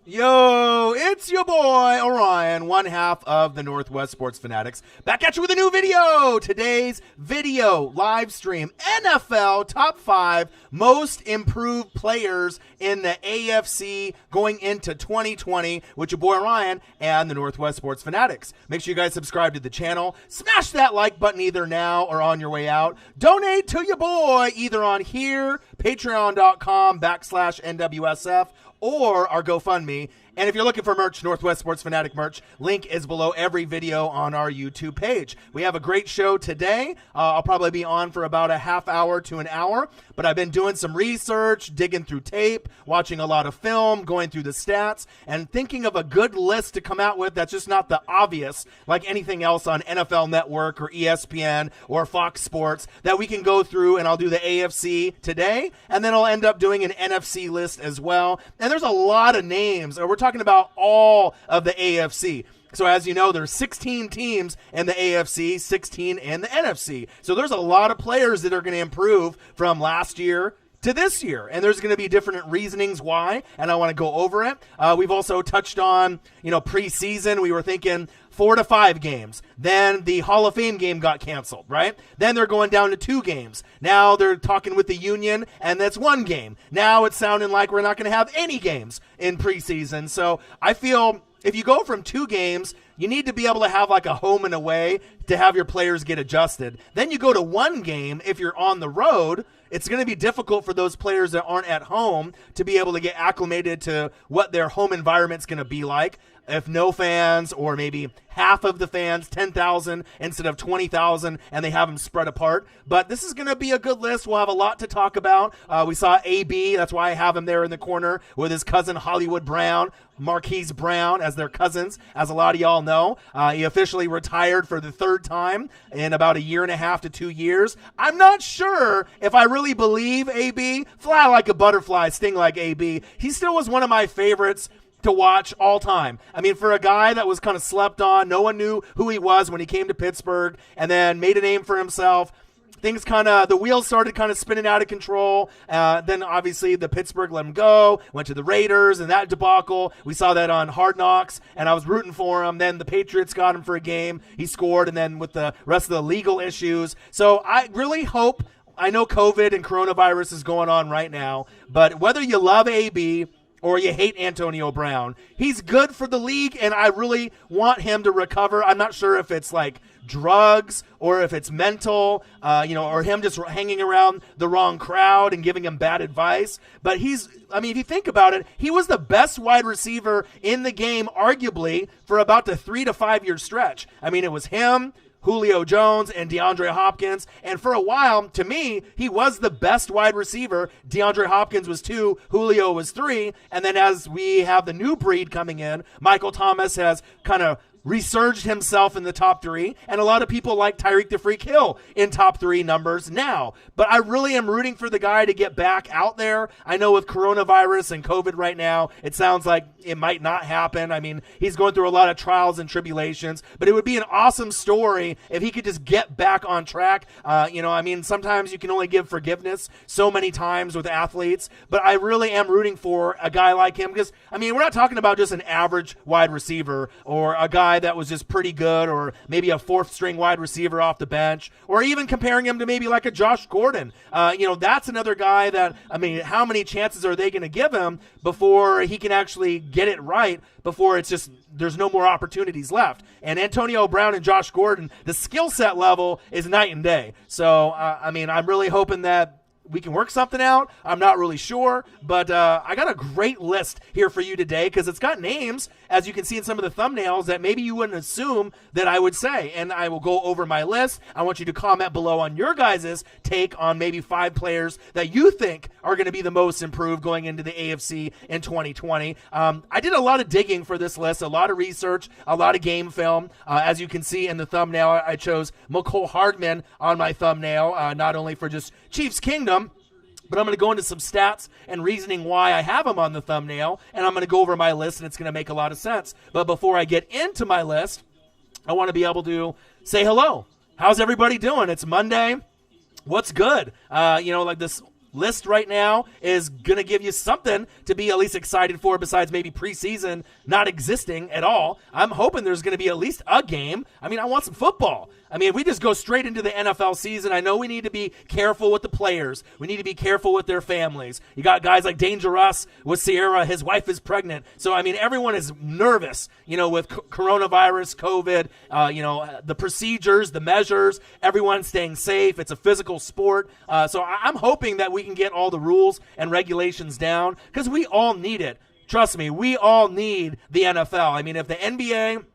Yo, it's your boy Orion, one half of the Northwest Sports Fanatics, back at you with a new video. Today's video live stream, NFL top 5 most improved players in the AFC going into 2020 with your boy Orion and the Northwest Sports Fanatics. Make sure you guys subscribe to the channel, smash that like button either now or on your way out. Donate to your boy either on here, patreon.com/NWSF, or our GoFundMe. And if you're looking for merch, Northwest Sports Fanatic merch, link is below every video on our YouTube page. We have a great show today. I'll probably be on for about a half hour to an hour, but I've been doing some research, digging through tape, watching a lot of film, going through the stats, and thinking of a good list to come out with that's just not the obvious, like anything else on NFL Network or ESPN or Fox Sports, that we can go through, and I'll do the AFC today, and then I'll end up doing an NFC list as well. And there's a lot of names. We're talking about all of the AFC. So as you know, there's 16 teams in the AFC, 16 in the NFC. So there's a lot of players that are going to improve from last year to this year, and there's going to be different reasonings why, and I want to go over it. We've also touched on, preseason. We were thinking 4 to 5 games. Then the Hall of Fame game got canceled, right? Then they're going down to 2 games. Now they're talking with the union, and that's 1 game. Now it's sounding like we're not going to have any games in preseason. So I feel if you go from 2 games, you need to be able to have like a home and away to have your players get adjusted. Then you go to 1 game if you're on the road. It's going to be difficult for those players that aren't at home to be able to get acclimated to what their home environment's going to be like. If no fans, or maybe half of the fans, 10,000 instead of 20,000, and they have them spread apart. But this is going to be a good list. We'll have a lot to talk about. We saw AB. That's why I have him there in the corner with his cousin Hollywood Brown, Marquise Brown, as their cousins, as a lot of y'all know. He officially retired for the 3rd time in about 1.5 to 2 years. I'm not sure if I really believe AB. Fly like a butterfly, sting like AB. He still was one of my favorites to watch all time. I mean, for a guy that was kind of slept on, no one knew who he was when he came to Pittsburgh, and then made a name for himself. The wheels started kind of spinning out of control. Then obviously the Pittsburgh let him go, went to the Raiders, and that debacle. We saw that on Hard Knocks, and I was rooting for him. Then the Patriots got him for a game. He scored, and then with the rest of the legal issues. So I really hope, I know COVID and coronavirus is going on right now, but whether you love AB or you hate Antonio Brown, he's good for the league, and I really want him to recover. I'm not sure if it's like drugs or if it's mental, or him just hanging around the wrong crowd and giving him bad advice. But if you think about it, he was the best wide receiver in the game, arguably, for about the 3 to 5 year stretch. I mean, it was him, Julio Jones, and DeAndre Hopkins. And for a while, to me, he was the best wide receiver. DeAndre Hopkins was 2, Julio was 3. And then as we have the new breed coming in, Michael Thomas has kind of resurged himself in the top 3, and a lot of people like Tyreek the Freak Hill in top 3 numbers now. But I really am rooting for the guy to get back out there. I know with coronavirus and COVID right now, it sounds like it might not happen. I mean, he's going through a lot of trials and tribulations, but it would be an awesome story if he could just get back on track. Sometimes you can only give forgiveness so many times with athletes, but I really am rooting for a guy like him because, we're not talking about just an average wide receiver or a guy that was just pretty good, or maybe a 4th string wide receiver off the bench, or even comparing him to maybe like a Josh Gordon. That's another guy that, how many chances are they going to give him before he can actually get it right, before it's just there's no more opportunities left? And Antonio Brown and Josh Gordon, the skill set level is night and day. So, I'm really hoping that we can work something out. I'm not really sure, but I got a great list here for you today because it's got names, as you can see in some of the thumbnails, that maybe you wouldn't assume that I would say. And I will go over my list. I want you to comment below on your guys' take on maybe 5 players that you think are going to be the most improved going into the AFC in 2020. I did a lot of digging for this list, a lot of research, a lot of game film. As you can see in the thumbnail, I chose McCole Hardman on my thumbnail, not only for just Chiefs Kingdom, but I'm going to go into some stats and reasoning why I have them on the thumbnail, and I'm going to go over my list, and it's going to make a lot of sense. But before I get into my list, I want to be able to say hello. How's everybody doing? It's Monday. What's good? Like this list right now is going to give you something to be at least excited for besides maybe preseason not existing at all. I'm hoping there's going to be at least a game. I mean, I want some football. I mean, if we just go straight into the NFL season, I know we need to be careful with the players. We need to be careful with their families. You got guys like Dangerous with Sierra. His wife is pregnant. So, I mean, everyone is nervous, with coronavirus, COVID, the procedures, the measures, everyone staying safe. It's a physical sport. So I'm hoping that we can get all the rules and regulations down because we all need it. Trust me, we all need the NFL. I mean, if the NBA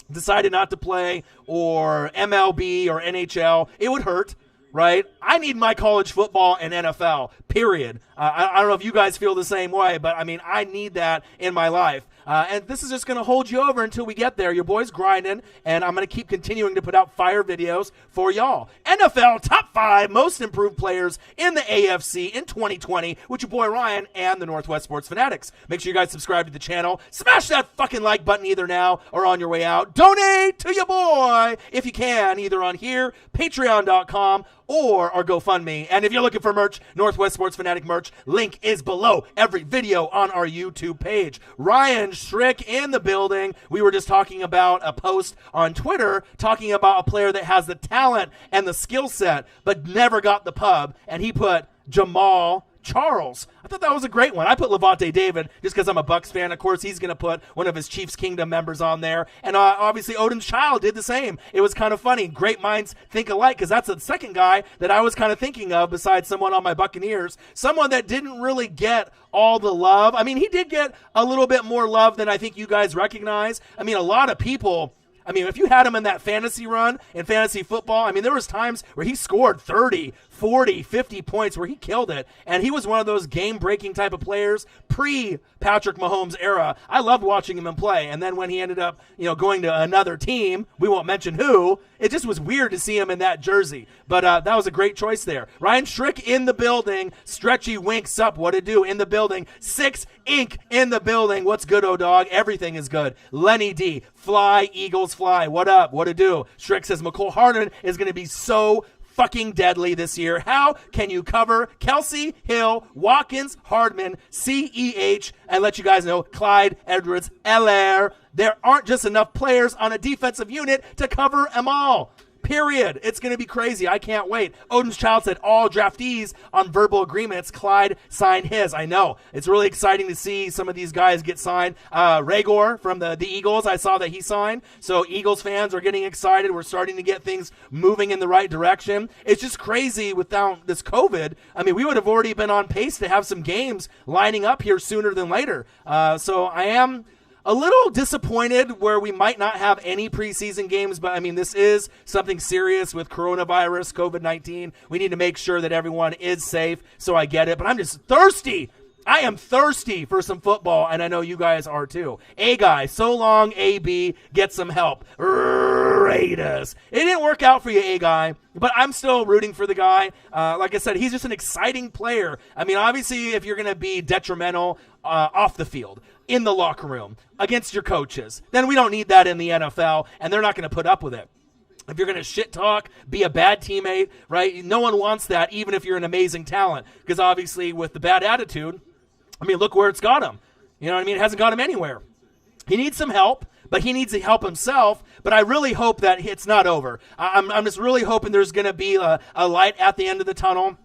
decided not to play or MLB or NHL, it would hurt, right? I need my college football and NFL, period. I don't know if you guys feel the same way, but I mean, I need that in my life. And this is just going to hold you over until we get there. Your boy's grinding, and I'm going to keep continuing to put out fire videos for y'all. NFL top 5 most improved players in the AFC in 2020 with your boy Ryan and the Northwest Sports Fanatics. Make sure you guys subscribe to the channel. Smash that fucking like button either now or on your way out. Donate to your boy if you can, either on here, patreon.com, or our GoFundMe. And if you're looking for merch, Northwest Sports Fanatic merch, link is below every video on our YouTube page. Ryan Schrick in the building. We were just talking about a post on Twitter talking about a player that has the talent and the skill set but never got the pub, and he put Jamal Charles. I thought that was a great one. I put Levante David just because I'm a Bucks fan. Of course, he's going to put one of his Chiefs Kingdom members on there. And obviously, Odin's Child did the same. It was kind of funny. Great minds think alike, because that's the second guy that I was kind of thinking of besides someone on my Buccaneers. Someone that didn't really get all the love. I mean, he did get a little bit more love than I think you guys recognize. I mean, a lot of people... I mean, if you had him in that fantasy run in fantasy football, I mean, there was times where he scored 30, 40, 50 points where he killed it. And he was one of those game-breaking type of players pre-Patrick Mahomes era. I loved watching him play. And then when he ended up, going to another team, we won't mention who, it just was weird to see him in that jersey. But that was a great choice there. Ryan Schrick in the building. Stretchy winks up. What to do in the building. 6 Inc. in the building. What's good, O-Dog? Everything is good. Lenny D. Fly, Eagles fly. What up? What to do? Schrick says McCole Hardman is going to be so fucking deadly this year. How can you cover Kelsey, Hill, Watkins, Hardman, CEH, and let you guys know Clyde Edwards-Helaire? There aren't just enough players on a defensive unit to cover them all. Period. It's going to be crazy. I can't wait. Odin's Child said all draftees on verbal agreements. Clyde signed his. I know. It's really exciting to see some of these guys get signed. Ragor from the Eagles, I saw that he signed. So Eagles fans are getting excited. We're starting to get things moving in the right direction. It's just crazy without this COVID. I mean, we would have already been on pace to have some games lining up here sooner than later. So I am a little disappointed where we might not have any preseason games, but I mean, this is something serious with coronavirus, COVID-19. We need to make sure that everyone is safe, so I get it, but I'm just thirsty. I am thirsty for some football, and I know you guys are too. A-Guy, so long, A-B, get some help. Raiders. It didn't work out for you, A-Guy, but I'm still rooting for the guy. Like I said, he's just an exciting player. I mean, obviously, if you're going to be detrimental off the field, in the locker room, against your coaches, then we don't need that in the NFL, and they're not going to put up with it. If you're going to shit talk, be a bad teammate, right? No one wants that, even if you're an amazing talent, because obviously with the bad attitude, I mean, look where it's got him. You know what I mean? It hasn't got him anywhere. He needs some help, but he needs to help himself. But I really hope that it's not over. I'm just really hoping there's going to be a light at the end of the tunnel.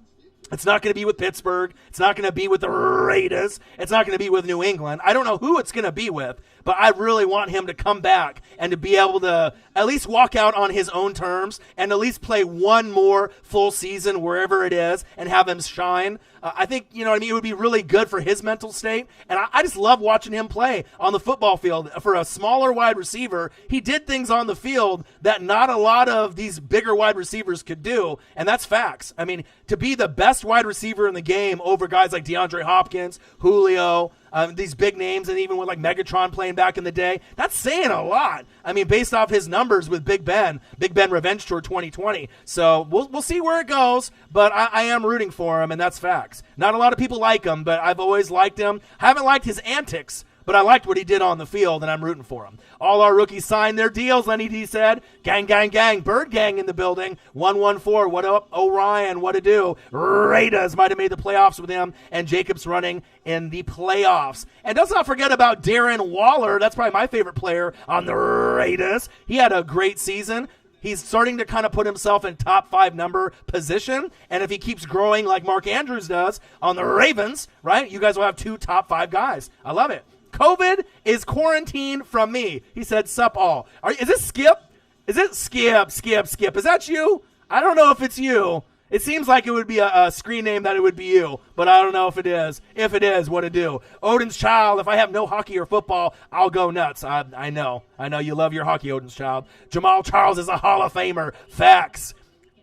It's not going to be with Pittsburgh. It's not going to be with the Raiders. It's not going to be with New England. I don't know who it's going to be with, but I really want him to come back and to be able to at least walk out on his own terms and at least play one more full season wherever it is and have him shine. I think, it would be really good for his mental state. And I just love watching him play on the football field. For a smaller wide receiver, he did things on the field that not a lot of these bigger wide receivers could do. And that's facts. I mean, to be the best wide receiver in the game over guys like DeAndre Hopkins, Julio, these big names, and even with like Megatron playing back in the day, that's saying a lot. I mean, based off his numbers with Big Ben Revenge Tour 2020. So we'll see where it goes, but I am rooting for him, and that's facts. Not a lot of people like him, but I've always liked him. I haven't liked his antics but I liked what he did on the field, and I'm rooting for him. All our rookies signed their deals, Lenny D said. Gang, gang, gang. Bird gang in the building. 114. What up, Orion? What to do? Raiders might have made the playoffs with him, and Jacobs running in the playoffs. And let's not forget about Darren Waller. That's probably my favorite player on the Raiders. He had a great season. He's starting to kind of put himself in top 5 number position. And if he keeps growing like Mark Andrews does on the Ravens, right, you guys will have 2 top 5 guys. I love it. COVID is quarantined from me. He said, sup all. Is this Skip? Is it Skip? Is that you? I don't know if it's you. It seems like it would be a screen name that it would be you, but I don't know if it is. If it is, what to do? Odin's Child, if I have no hockey or football, I'll go nuts. I know you love your hockey, Odin's Child. Jamal Charles is a Hall of Famer. Facts.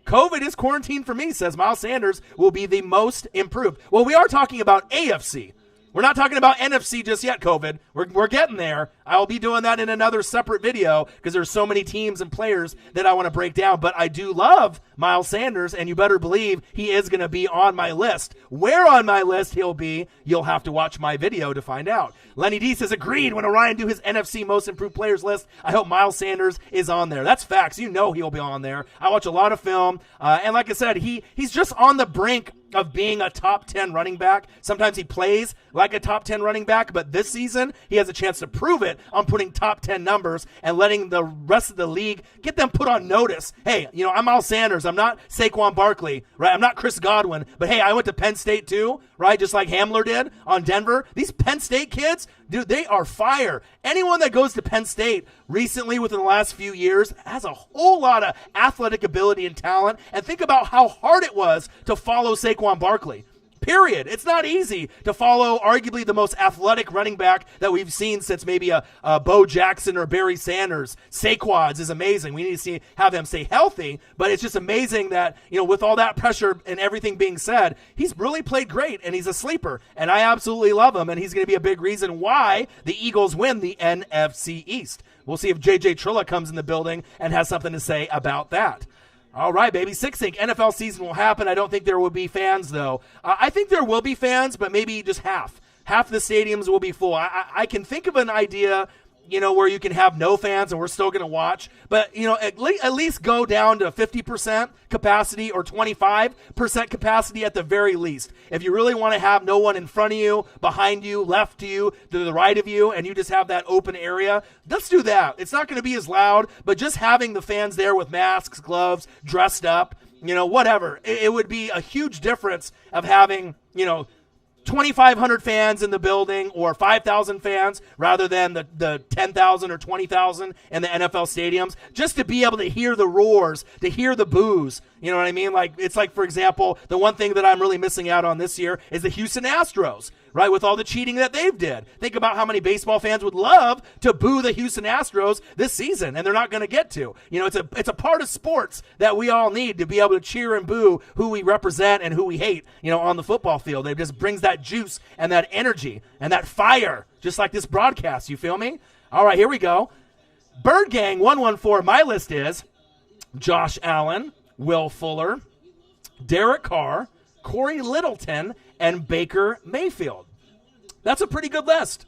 COVID is quarantined for me, says Miles Sanders will be the most improved. Well, we are talking about AFC. We're not talking about NFC just yet, COVID. We're getting there. I'll be doing that in another separate video because there's so many teams and players that I want to break down. But I do love Miles Sanders, and you better believe he is going to be on my list. Where on my list he'll be, you'll have to watch my video to find out. Lenny D says, agreed. When Orion do his NFC most improved players list, I hope Miles Sanders is on there. That's facts. You know he'll be on there. I watch a lot of film. And like I said, he's just on the brink of being a top 10 running back. Sometimes he plays like a top 10 running back, but this season he has a chance to prove it on putting top 10 numbers and letting the rest of the league get them put on notice. Hey, I'm Miles Sanders. I'm not Saquon Barkley, right? I'm not Chris Godwin, but hey, I went to Penn State too, right? Just like Hamler did on Denver. These Penn State kids, dude, they are fire. Anyone that goes to Penn State recently within the last few years has a whole lot of athletic ability and talent. And think about how hard it was to follow Saquon Barkley. Period. It's not easy to follow arguably the most athletic running back that we've seen since maybe a Bo Jackson or Barry Sanders. Saquon's is amazing. We need to have them stay healthy, but it's just amazing that, with all that pressure and everything being said, he's really played great, and he's a sleeper, and I absolutely love him, and he's going to be a big reason why the Eagles win the NFC East. We'll see if J.J. Trilla comes in the building and has something to say about that. All right, baby. 6 NFL season will happen. I don't think there will be fans, though. I think there will be fans, but maybe just half. Half the stadiums will be full. I can think of an idea, where you can have no fans and we're still going to watch. But, at least go down to 50% capacity or 25% capacity at the very least. If you really want to have no one in front of you, behind you, left to you, to the right of you, and you just have that open area, let's do that. It's not going to be as loud, but just having the fans there with masks, gloves, dressed up, whatever. It would be a huge difference of having, 2,500 fans in the building or 5,000 fans rather than the 10,000 or 20,000 in the NFL stadiums, just to be able to hear the roars, to hear the boos. You know what I mean? It's like, for example, the one thing that I'm really missing out on this year is the Houston Astros, right? With all the cheating that they've did. Think about how many baseball fans would love to boo the Houston Astros this season, and they're not going to get to. It's a part of sports that we all need to be able to cheer and boo who we represent and who we hate, on the football field. It just brings that juice and that energy and that fire, just like this broadcast. You feel me? All right, here we go. Bird Gang 114. My list is Josh Allen, Will Fuller, Derek Carr, Corey Littleton, and Baker Mayfield. That's a pretty good list.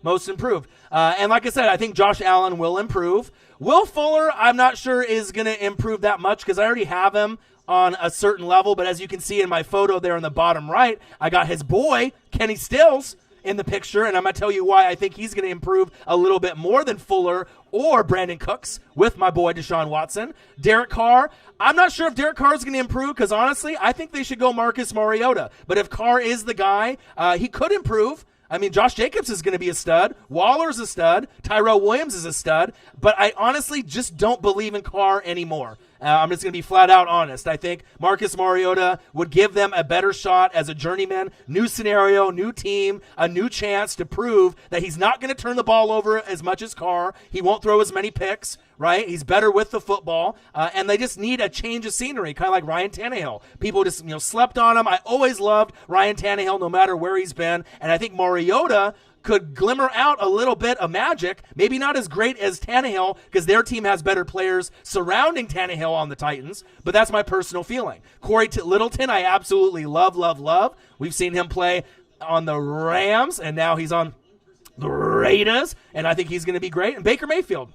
Most improved. And like I said, I think Josh Allen will improve. Will Fuller, I'm not sure is going to improve that much because I already have him on a certain level. But as you can see in my photo there in the bottom right, I got his boy, Kenny Stills, in the picture, and I'm going to tell you why I think he's going to improve a little bit more than Fuller or Brandon Cooks with my boy Deshaun Watson. Derek Carr, I'm not sure if Derek Carr is going to improve because honestly, I think they should go Marcus Mariota. But if Carr is the guy, he could improve. I mean, Josh Jacobs is going to be a stud. Waller's a stud. Tyrell Williams is a stud. But I honestly just don't believe in Carr anymore. I'm just going to be flat out honest. I think Marcus Mariota would give them a better shot as a journeyman. New scenario, new team, a new chance to prove that he's not going to turn the ball over as much as Carr. He won't throw as many picks, right? He's better with the football. And they just need a change of scenery, kind of like Ryan Tannehill. People just slept on him. I always loved Ryan Tannehill no matter where he's been. And I think Mariota could glimmer out a little bit of magic, maybe not as great as Tannehill because their team has better players surrounding Tannehill on the Titans, but that's my personal feeling. Corey Littleton, I absolutely love. We've seen him play on the Rams, and now he's on the Raiders, and I think he's going to be great. And Baker Mayfield.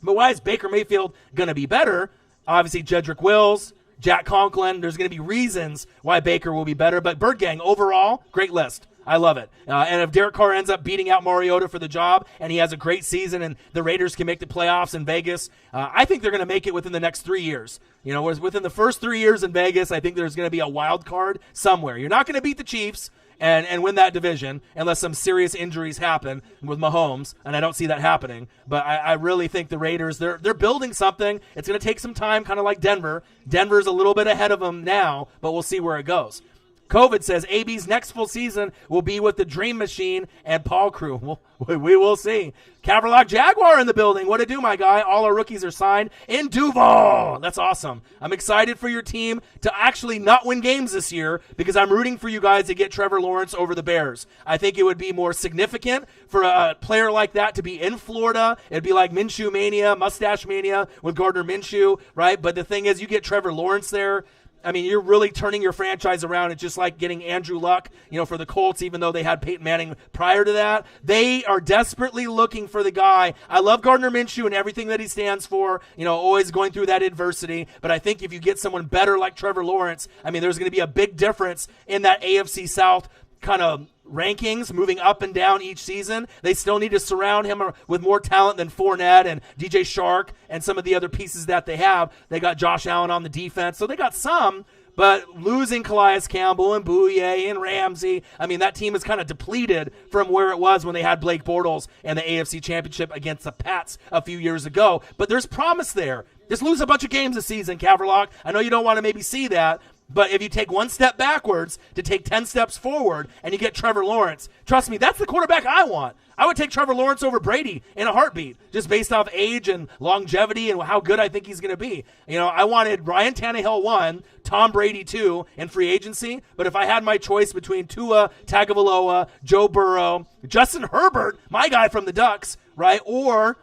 But why is Baker Mayfield going to be better? Obviously, Jedrick Wills, Jack Conklin. There's going to be reasons why Baker will be better. But Bird Gang, overall, great list. I love it. And if Derek Carr ends up beating out Mariota for the job and he has a great season and the Raiders can make the playoffs in Vegas, I think they're going to make it within the next 3 years. Within the first 3 years in Vegas, I think there's going to be a wild card somewhere. You're not going to beat the Chiefs and win that division unless some serious injuries happen with Mahomes, and I don't see that happening. But I really think the Raiders, they're building something. It's going to take some time, kind of like Denver. Denver's a little bit ahead of them now, but we'll see where it goes. COVID says AB's next full season will be with the Dream Machine and Paul Crew. We will see. Caverlock Jaguar in the building. What to do, my guy? All our rookies are signed in Duval. That's awesome. I'm excited for your team to actually not win games this year because I'm rooting for you guys to get Trevor Lawrence over the Bears. I think it would be more significant for a player like that to be in Florida. It'd be like Minshew Mania, Mustache Mania with Gardner Minshew, right? But the thing is, you get Trevor Lawrence there. I mean, you're really turning your franchise around. It's just like getting Andrew Luck, for the Colts, even though they had Peyton Manning prior to that. They are desperately looking for the guy. I love Gardner Minshew and everything that he stands for, always going through that adversity. But I think if you get someone better like Trevor Lawrence, there's going to be a big difference in that AFC South kind of rankings moving up and down each season. They still need to surround him with more talent than Fournette and DJ Shark and some of the other pieces that they have. They got Josh Allen on the defense, so they got some, but losing Calais Campbell and Bouye and Ramsey, that team is kind of depleted from where it was when they had Blake Bortles and the AFC Championship against the Pats a few years ago. But there's promise there. Just lose a bunch of games this season, Caverlock. I know you don't want to maybe see that, but if you take one step backwards to take 10 steps forward and you get Trevor Lawrence, trust me, that's the quarterback I want. I would take Trevor Lawrence over Brady in a heartbeat, just based off age and longevity and how good I think he's going to be. I wanted Ryan Tannehill 1, Tom Brady 2 in free agency, but if I had my choice between Tua Tagovailoa, Joe Burrow, Justin Herbert, my guy from the Ducks, right, or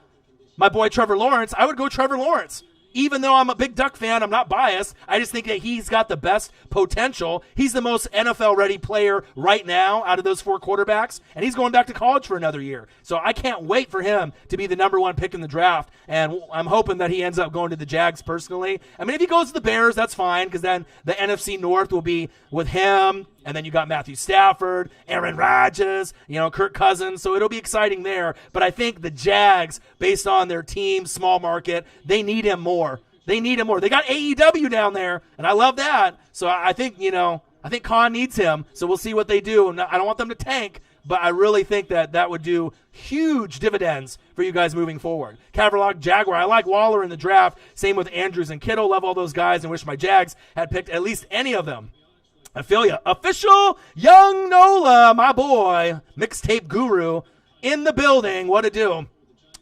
my boy Trevor Lawrence, I would go Trevor Lawrence. Even though I'm a big Duck fan, I'm not biased. I just think that he's got the best potential. He's the most NFL-ready player right now out of those 4 quarterbacks, and he's going back to college for another year. So I can't wait for him to be the number 1 pick in the draft, and I'm hoping that he ends up going to the Jags personally. If he goes to the Bears, that's fine, because then the NFC North will be with him, and then you got Matthew Stafford, Aaron Rodgers, Kirk Cousins, so it'll be exciting there. But I think the Jags, based on their team, small market, they need him more. They need him more. They got AEW down there, and I love that. So I think, I think Khan needs him, so we'll see what they do. I don't want them to tank, but I really think that would do huge dividends for you guys moving forward. Caverlock Jaguar, I like Waller in the draft. Same with Andrews and Kittle. Love all those guys and wish my Jags had picked at least any of them. I feel ya. Official Young Nola, my boy, mixtape guru, in the building. What to do?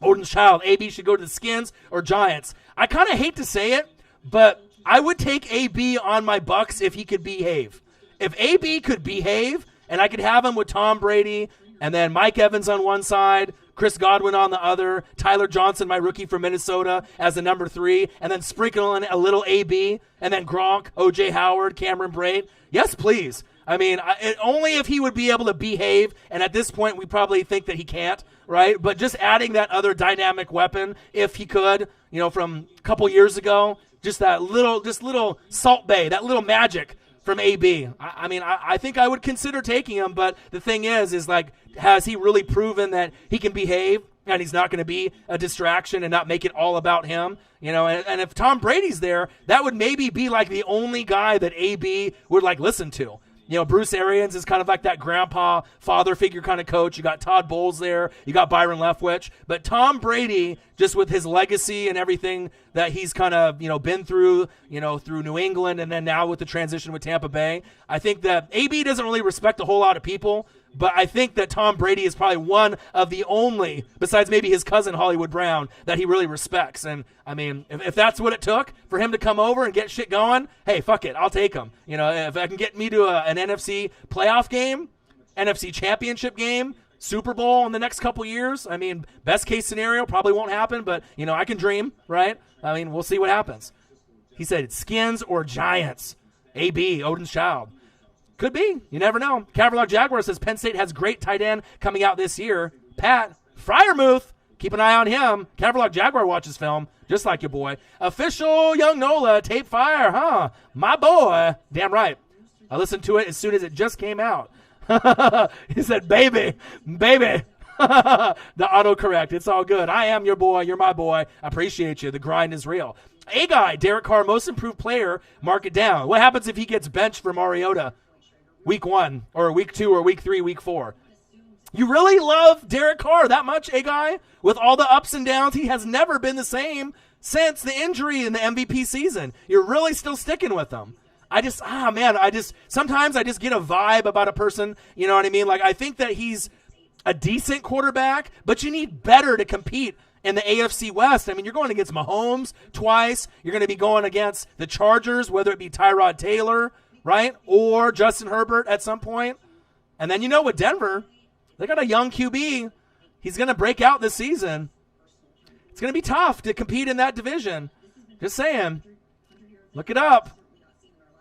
Odin's Child, AB should go to the Skins or Giants. I kind of hate to say it, but I would take AB on my Bucks if he could behave. If AB could behave, and I could have him with Tom Brady, and then Mike Evans on one side, Chris Godwin on the other, Tyler Johnson, my rookie from Minnesota, as the number 3, and then sprinkle in a little AB, and then Gronk, O.J. Howard, Cameron Brate. Yes, please. Only if he would be able to behave, and at this point we probably think that he can't, right? But just adding that other dynamic weapon, if he could, from a couple years ago, just little Salt Bay, that little magic from AB. I think I would consider taking him, but the thing is has he really proven that he can behave and he's not going to be a distraction and not make it all about him? And if Tom Brady's there, that would maybe be like the only guy that AB would listen to. Bruce Arians is kind of like that grandpa, father figure kind of coach. You got Todd Bowles there. You got Byron Leftwich. But Tom Brady, just with his legacy and everything that he's kind of, been through, through New England and then now with the transition with Tampa Bay, I think that AB doesn't really respect a whole lot of people. But I think that Tom Brady is probably one of the only, besides maybe his cousin Hollywood Brown, that he really respects. And, if that's what it took for him to come over and get shit going, hey, fuck it, I'll take him. If I can get me to an NFC playoff game, NFC championship game, Super Bowl in the next couple years, best case scenario, probably won't happen, but, I can dream, right? We'll see what happens. He said Skins or Giants. AB, Odin's Child. Could be. You never know. Caverlock Jaguar says Penn State has great tight end coming out this year. Pat Fryermuth, keep an eye on him. Caverlock Jaguar watches film, just like your boy. Official Young Nola, tape fire, huh? My boy. Damn right. I listened to it as soon as it just came out. He said, baby. The autocorrect. It's all good. I am your boy. You're my boy. I appreciate you. The grind is real. A guy, Derek Carr, most improved player, mark it down. What happens if he gets benched for Mariota week 1 or week 2 or week 3, week 4? You really love Derek Carr that much, A guy? With all the ups and downs, he has never been the same since the injury in the MVP season. You're really still sticking with him. Sometimes I just get a vibe about a person, you know what I mean? Like, I think that he's a decent quarterback, but you need better to compete in the AFC West. I mean, you're going against Mahomes twice. You're going to be going against the Chargers, whether it be Tyrod Taylor, right, or Justin Herbert at some point. And then, with Denver, they got a young QB. He's going to break out this season. It's going to be tough to compete in that division. Just saying. Look it up.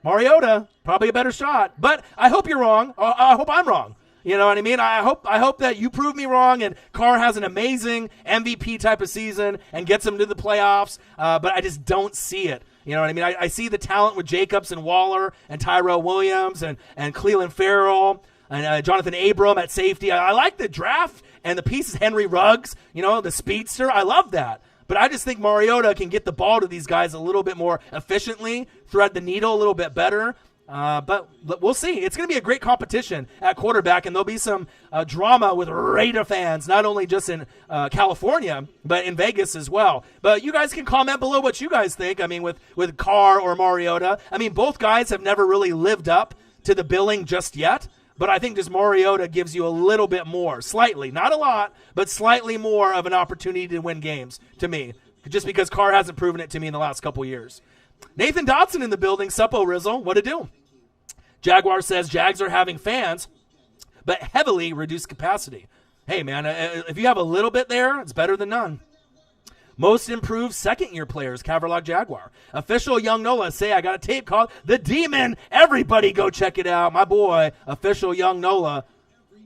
Mariota, probably a better shot. But I hope you're wrong. I hope I'm wrong. You know what I mean? I hope that you prove me wrong and Carr has an amazing MVP type of season and gets him to the playoffs, but I just don't see it. You know what I mean? I see the talent with Jacobs and Waller and Tyrell Williams and Cleveland Farrell and Jonathan Abram at safety. I like the draft and the pieces. Henry Ruggs, the speedster. I love that. But I just think Mariota can get the ball to these guys a little bit more efficiently, thread the needle a little bit better. But we'll see. It's going to be a great competition at quarterback, and there'll be some drama with Raider fans, not only just in California, but in Vegas as well. But you guys can comment below what you guys think. I mean, with Carr or Mariota. I mean, both guys have never really lived up to the billing just yet. But I think just Mariota gives you a little bit more, slightly, not a lot, but slightly more of an opportunity to win games to me, just because Carr hasn't proven it to me in the last couple years. Nathan Dotson in the building. Suppo Rizzle, what to do? Jaguar says Jags are having fans, but heavily reduced capacity. Hey, man, if you have a little bit there, it's better than none. Most improved second-year players, Caverlock Jaguar. Official Young Nola, say I got a tape called The Demon. Everybody go check it out. My boy, Official Young Nola.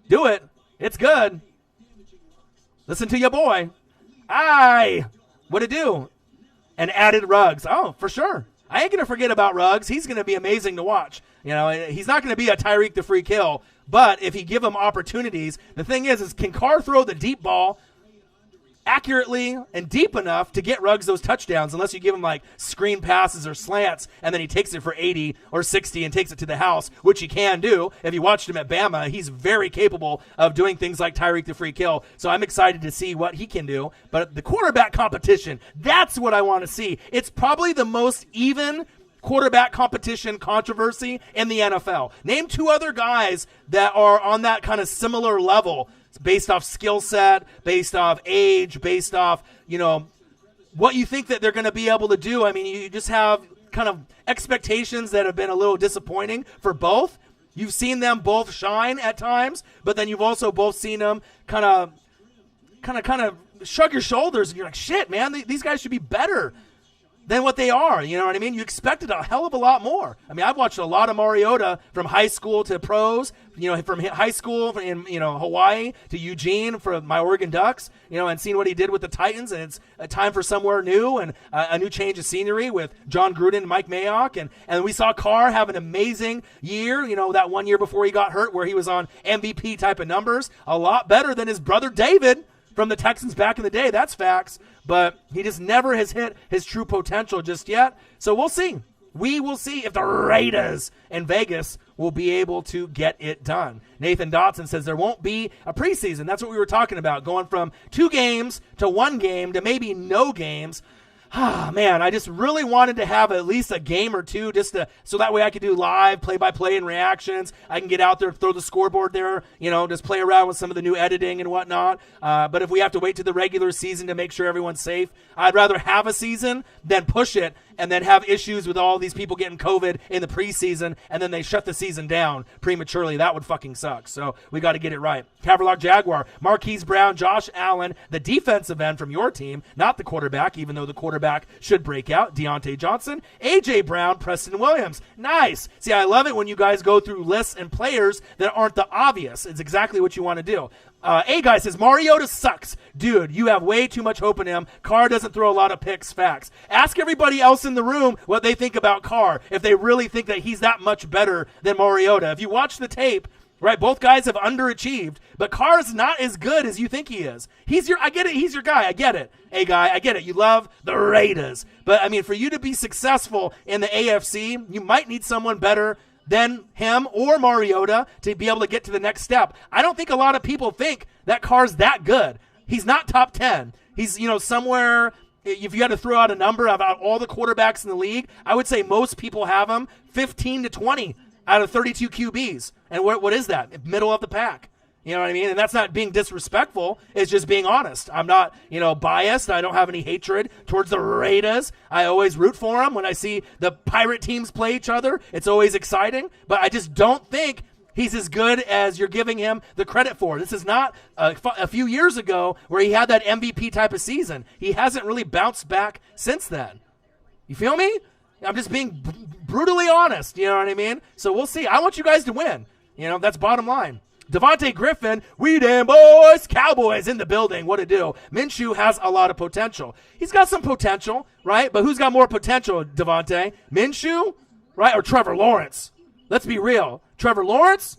Do it. It's good. Listen to your boy. What to do? And added Ruggs. Oh, for sure. I ain't going to forget about Ruggs. He's going to be amazing to watch. He's not going to be a Tyreek the Freak Hill, but if you give him opportunities, the thing is can Carr throw the deep ball accurately and deep enough to get Ruggs those touchdowns, unless you give him like screen passes or slants and then he takes it for 80 or 60 and takes it to the house, which he can do. If you watched him at Bama, he's very capable of doing things like Tyreek the Freak Hill. So I'm excited to see what he can do. But the quarterback competition, that's what I want to see. It's probably the most even quarterback competition controversy in the NFL. Name 2 other guys that are on that kind of similar level, based off skill set, based off age, based off, what you think that they're going to be able to do. I mean, you just have kind of expectations that have been a little disappointing for both. You've seen them both shine at times, but then you've also both seen them kind of shrug your shoulders, and you're like, shit, man, these guys should be better than what they are. You know what I mean? You expected a hell of a lot more. I mean, I've watched a lot of Mariota from high school to pros, from high school in, Hawaii to Eugene for my Oregon Ducks, and seen what he did with the Titans. And it's a time for somewhere new and a new change of scenery with John Gruden and Mike Mayock. And we saw Carr have an amazing year, that 1 year before he got hurt where he was on MVP type of numbers, a lot better than his brother David from the Texans back in the day. That's facts. But he just never has hit his true potential just yet. So we'll see. We will see if the Raiders in Vegas will be able to get it done. Nathan Dotson says there won't be a preseason. That's what we were talking about, going from 2 games to 1 game to maybe no games. Man, I just really wanted to have at least a game or 2 so that way I could do live play-by-play and reactions. I can get out there, throw the scoreboard there, just play around with some of the new editing and whatnot. But if we have to wait to the regular season to make sure everyone's safe, I'd rather have a season than push it and then have issues with all these people getting COVID in the preseason and then they shut the season down prematurely. That would fucking suck. So we got to get it right. Caverlock Jaguar, Marquise Brown, Josh Allen, the defensive end from your team, not the quarterback, even though the quarterback quarterback should break out. Deontay Johnson, A.J. Brown, Preston Williams. Nice. See, I love it when you guys go through lists and players that aren't the obvious. It's exactly what you want to do. A-Guy says, Mariota sucks. Dude, you have way too much hope in him. Carr doesn't throw a lot of picks. Facts. Ask everybody else in the room what they think about Carr, if they really think that he's that much better than Mariota. If you watch the tape, right, both guys have underachieved, but Carr's not as good as you think he is. I get it, he's your guy. I get it. A-Guy, I get it. You love the Raiders. But, I mean, for you to be successful in the AFC, you might need someone better than him or Mariota to be able to get to the next step. I don't think a lot of people think that Carr's that good. He's not top 10. He's, somewhere, if you had to throw out a number about all the quarterbacks in the league, I would say most people have him 15 to 20 out of 32 QBs. And what is that? Middle of the pack. You know what I mean? And that's not being disrespectful. It's just being honest. I'm not, biased. I don't have any hatred towards the Raiders. I always root for them. When I see the pirate teams play each other, it's always exciting. But I just don't think he's as good as you're giving him the credit for. This is not a few years ago where he had that MVP type of season. He hasn't really bounced back since then. You feel me? I'm just being brutally honest. You know what I mean? So we'll see. I want you guys to win. That's bottom line. Devontae Griffin, we damn boys, Cowboys in the building. What to do? Minshew has a lot of potential. He's got some potential, right? But who's got more potential, Devontae? Minshew, right? Or Trevor Lawrence? Let's be real. Trevor Lawrence,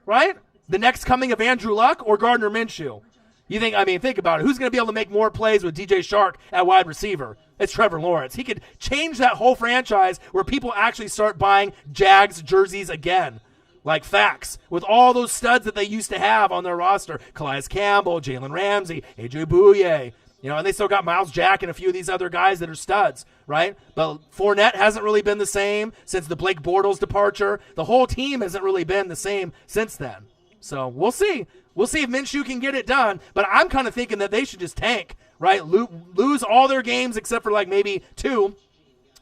right? The next coming of Andrew Luck or Gardner Minshew? Think about it. Who's going to be able to make more plays with DJ Shark at wide receiver? It's Trevor Lawrence. He could change that whole franchise where people actually start buying Jags jerseys again. Like facts, with all those studs that they used to have on their roster. Calais Campbell, Jalen Ramsey, A.J. Bouye, and they still got Miles Jack and a few of these other guys that are studs, right? But Fournette hasn't really been the same since the Blake Bortles departure. The whole team hasn't really been the same since then. So we'll see. We'll see if Minshew can get it done. But I'm kind of thinking that they should just tank, right? Lose all their games except for like maybe 2,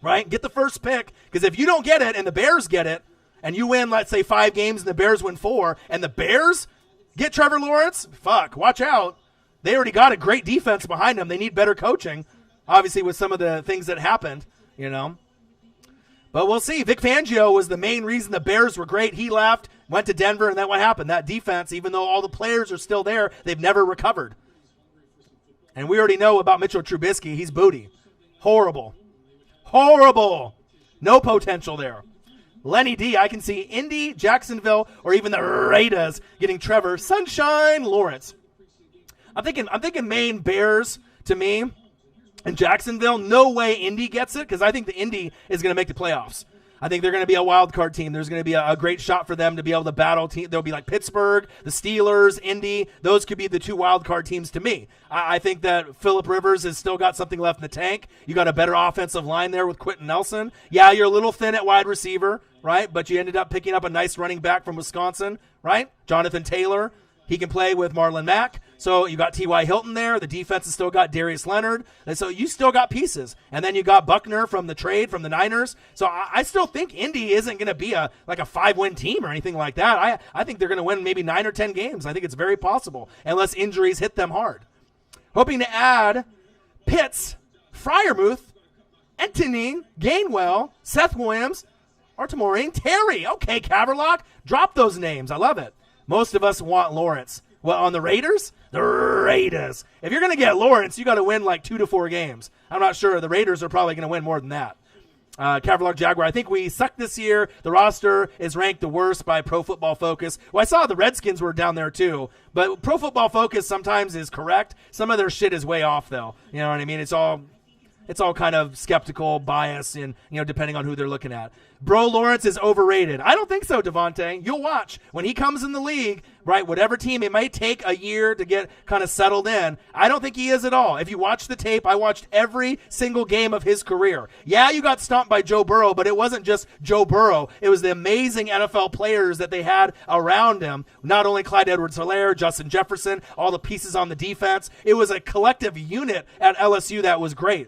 right? Get the first pick. Because if you don't get it and the Bears get it, and you win, let's say, 5 games and the Bears win 4, and the Bears get Trevor Lawrence, watch out. They already got a great defense behind them. They need better coaching, obviously, with some of the things that happened, But we'll see. Vic Fangio was the main reason the Bears were great. He left, went to Denver, and then what happened? That defense, even though all the players are still there, they've never recovered. And we already know about Mitchell Trubisky. He's booty. Horrible. No potential there. Lenny D, I can see Indy, Jacksonville, or even the Raiders getting Trevor Sunshine Lawrence. I'm thinking Maine Bears to me, and Jacksonville. No way Indy gets it because I think the Indy is going to make the playoffs. I think they're going to be a wild card team. There's going to be a great shot for them to be able to battle team. There'll be like Pittsburgh, the Steelers, Indy. Those could be the 2 wild card teams to me. I think that Phillip Rivers has still got something left in the tank. You got a better offensive line there with Quentin Nelson. Yeah, you're a little thin at wide receiver, right? But you ended up picking up a nice running back from Wisconsin, right? Jonathan Taylor. He can play with Marlon Mack. So you got T.Y. Hilton there. The defense has still got Darius Leonard. And so you still got pieces. And then you got Buckner from the trade from the Niners. So I still think Indy isn't going to be a 5-win team or anything like that. I think they're going to win maybe 9 or 10 games. I think it's very possible unless injuries hit them hard. Hoping to add Pitts, Freiermuth, Anthony, Gainwell, Seth Williams, or Tamorine Terry. Okay, Caverlock, drop those names. I love it. Most of us want Lawrence. Well, on the Raiders? The Raiders. If you're going to get Lawrence, you got to win like 2 to 4 games. I'm not sure. The Raiders are probably going to win more than that. Caverlock Jaguar, I think we suck this year. The roster is ranked the worst by Pro Football Focus. Well, I saw the Redskins were down there too. But Pro Football Focus sometimes is correct. Some of their shit is way off, though. You know what I mean? It's all kind of skeptical, bias, and depending on who they're looking at. Bro Lawrence is overrated. I don't think so, Devontae. You'll watch. When he comes in the league, right, whatever team, it might take a year to get kind of settled in. I don't think he is at all. If you watch the tape, I watched every single game of his career. Yeah, you got stomped by Joe Burrow, but it wasn't just Joe Burrow. It was the amazing NFL players that they had around him. Not only Clyde Edwards-Helaire, Justin Jefferson, all the pieces on the defense. It was a collective unit at LSU that was great.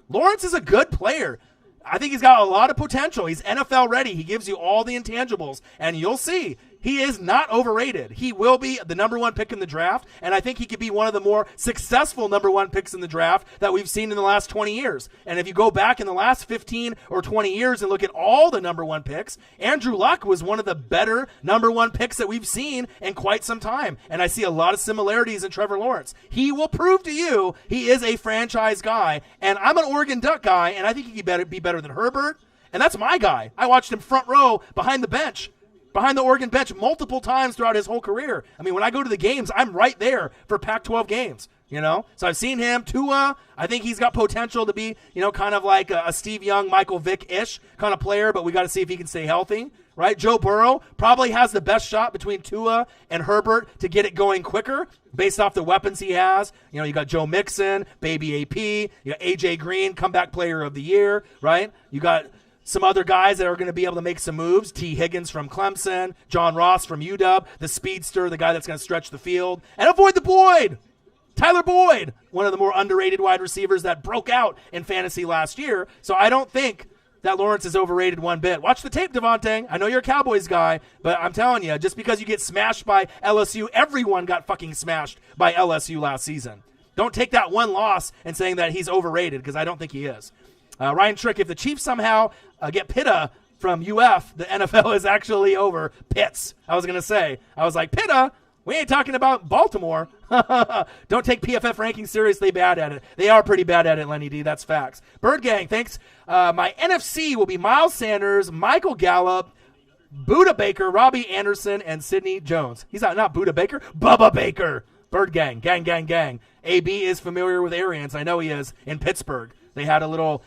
Lawrence is a good player. I think he's got a lot of potential. He's NFL ready. He gives you all the intangibles, and you'll see. He is not overrated. He will be the number one pick in the draft, and I think he could be one of the more successful number one picks in the draft that we've seen in the last 20 years. And if you go back in the last 15 or 20 years and look at all the number one picks, Andrew Luck was one of the better number one picks that we've seen in quite some time. And I see a lot of similarities in Trevor Lawrence. He will prove to you he is a franchise guy, and I'm an Oregon Duck guy, and I think he could be better than Herbert, and that's my guy. I watched him front row behind the Oregon bench multiple times throughout his whole career. I mean, when I go to the games, I'm right there for Pac-12 games, So I've seen him. Tua, I think he's got potential to be, kind of like a Steve Young, Michael Vick-ish kind of player, but we got to see if he can stay healthy, right? Joe Burrow probably has the best shot between Tua and Herbert to get it going quicker based off the weapons he has. You got Joe Mixon, baby AP, you got A.J. Green, comeback player of the year, right? You got some other guys that are going to be able to make some moves. T. Higgins from Clemson, John Ross from UW, the speedster, the guy that's going to stretch the field. And avoid the Boyd, Tyler Boyd, one of the more underrated wide receivers that broke out in fantasy last year. So I don't think that Lawrence is overrated one bit. Watch the tape, Devontae. I know you're a Cowboys guy, but I'm telling you, just because you get smashed by LSU, everyone got fucking smashed by LSU last season. Don't take that one loss and saying that he's overrated, because I don't think he is. Ryan Trick, if the Chiefs somehow get Pitta from UF, the NFL is actually over Pitts. I was like, Pitta? We ain't talking about Baltimore. Don't take PFF rankings seriously bad at it. They are pretty bad at it, Lenny D. That's facts. Bird Gang, thanks. My NFC will be Miles Sanders, Michael Gallup, Buda Baker, Robbie Anderson, and Sidney Jones. He's not Buda Baker, Bubba Baker. Bird Gang, gang, gang, gang. AB is familiar with Arians. I know he is, in Pittsburgh. They had a little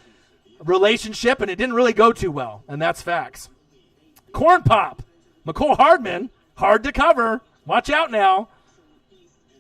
relationship, and it didn't really go too well, and that's facts. Corn Pop, McCole Hardman, hard to cover. Watch out now.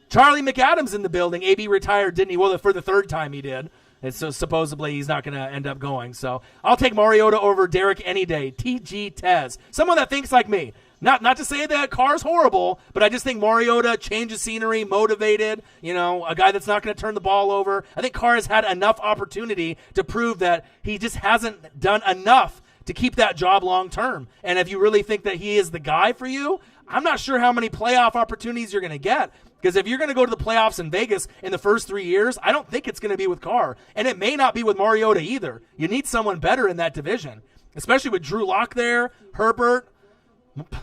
Charlie McAdams in the building. AB retired, didn't he? Well, for the third time he did. And so supposedly he's not going to end up going. So I'll take Mariota over Derek any day. TG Tez. Someone that thinks like me. Not to say that Carr's horrible, but I just think Mariota, change of scenery, motivated, a guy that's not going to turn the ball over. I think Carr has had enough opportunity to prove that he just hasn't done enough to keep that job long term. And if you really think that he is the guy for you, I'm not sure how many playoff opportunities you're going to get. Because if you're going to go to the playoffs in Vegas in the first 3 years, I don't think it's going to be with Carr. And it may not be with Mariota either. You need someone better in that division, especially with Drew Lock there, Herbert,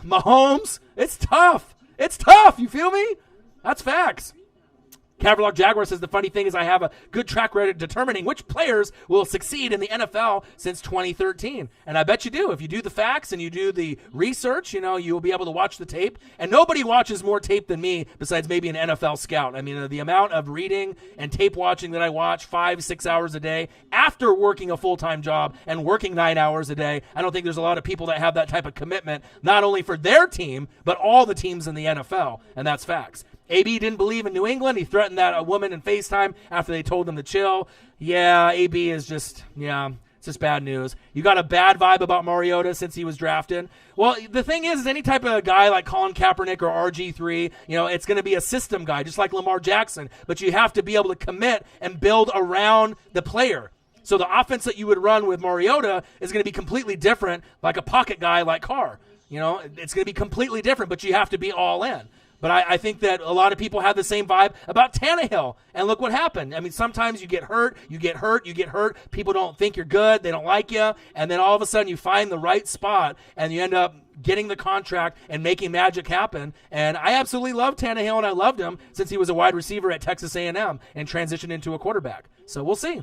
Mahomes. It's tough. You feel me? That's facts. Caverlock Jaguar says the funny thing is I have a good track record determining which players will succeed in the NFL since 2013. And I bet you do. If you do the facts and you do the research, you'll be able to watch the tape. And nobody watches more tape than me besides maybe an NFL scout. I mean, the amount of reading and tape watching that I watch 5-6 hours a day after working a full-time job and working 9 hours a day, I don't think there's a lot of people that have that type of commitment, not only for their team, but all the teams in the NFL. And that's facts. AB didn't believe in New England. He threatened that a woman in FaceTime after they told him to chill. Yeah, AB is it's just bad news. You got a bad vibe about Mariota since he was drafted. Well, the thing is any type of guy like Colin Kaepernick or RG3, it's going to be a system guy, just like Lamar Jackson. But you have to be able to commit and build around the player. So the offense that you would run with Mariota is going to be completely different, like a pocket guy like Carr. It's going to be completely different, but you have to be all in. But I think that a lot of people have the same vibe about Tannehill. And look what happened. I mean, sometimes you get hurt. People don't think you're good. They don't like you. And then all of a sudden you find the right spot and you end up getting the contract and making magic happen. And I absolutely love Tannehill, and I loved him since he was a wide receiver at Texas A&M and transitioned into a quarterback. So we'll see.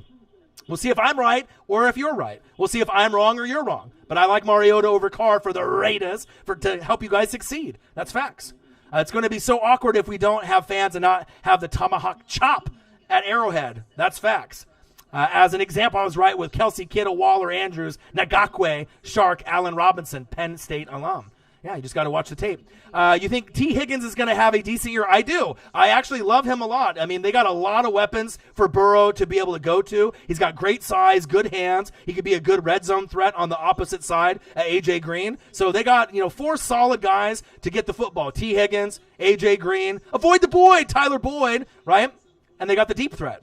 We'll see if I'm right or if you're right. We'll see if I'm wrong or you're wrong. But I like Mariota over Carr for the Raiders to help you guys succeed. That's facts. It's going to be so awkward if we don't have fans and not have the tomahawk chop at Arrowhead. That's facts. As an example, I was right with Kelsey Kittle, Waller, Andrews, Ngakwe, Shark, Allen Robinson, Penn State alum. Yeah, you just got to watch the tape. You think T. Higgins is going to have a decent year? I do. I actually love him a lot. I mean, they got a lot of weapons for Burrow to be able to go to. He's got great size, good hands. He could be a good red zone threat on the opposite side at A.J. Green. So they got, 4 solid guys to get the football. T. Higgins, A.J. Green. Avoid the Boyd, Tyler Boyd, right? And they got the deep threat.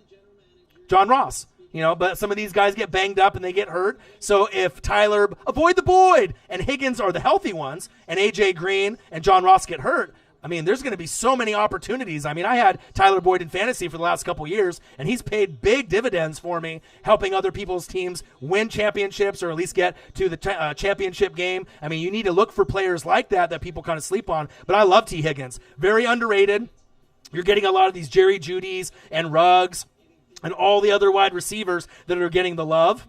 John Ross. But some of these guys get banged up and they get hurt. So if Tyler, avoid the Boyd, and Higgins are the healthy ones, and A.J. Green and John Ross get hurt, there's going to be so many opportunities. I had Tyler Boyd in fantasy for the last couple years, and he's paid big dividends for me, helping other people's teams win championships or at least get to the championship game. You need to look for players like that people kind of sleep on. But I love T. Higgins. Very underrated. You're getting a lot of these Jerry Judys and Ruggs and all the other wide receivers that are getting the love,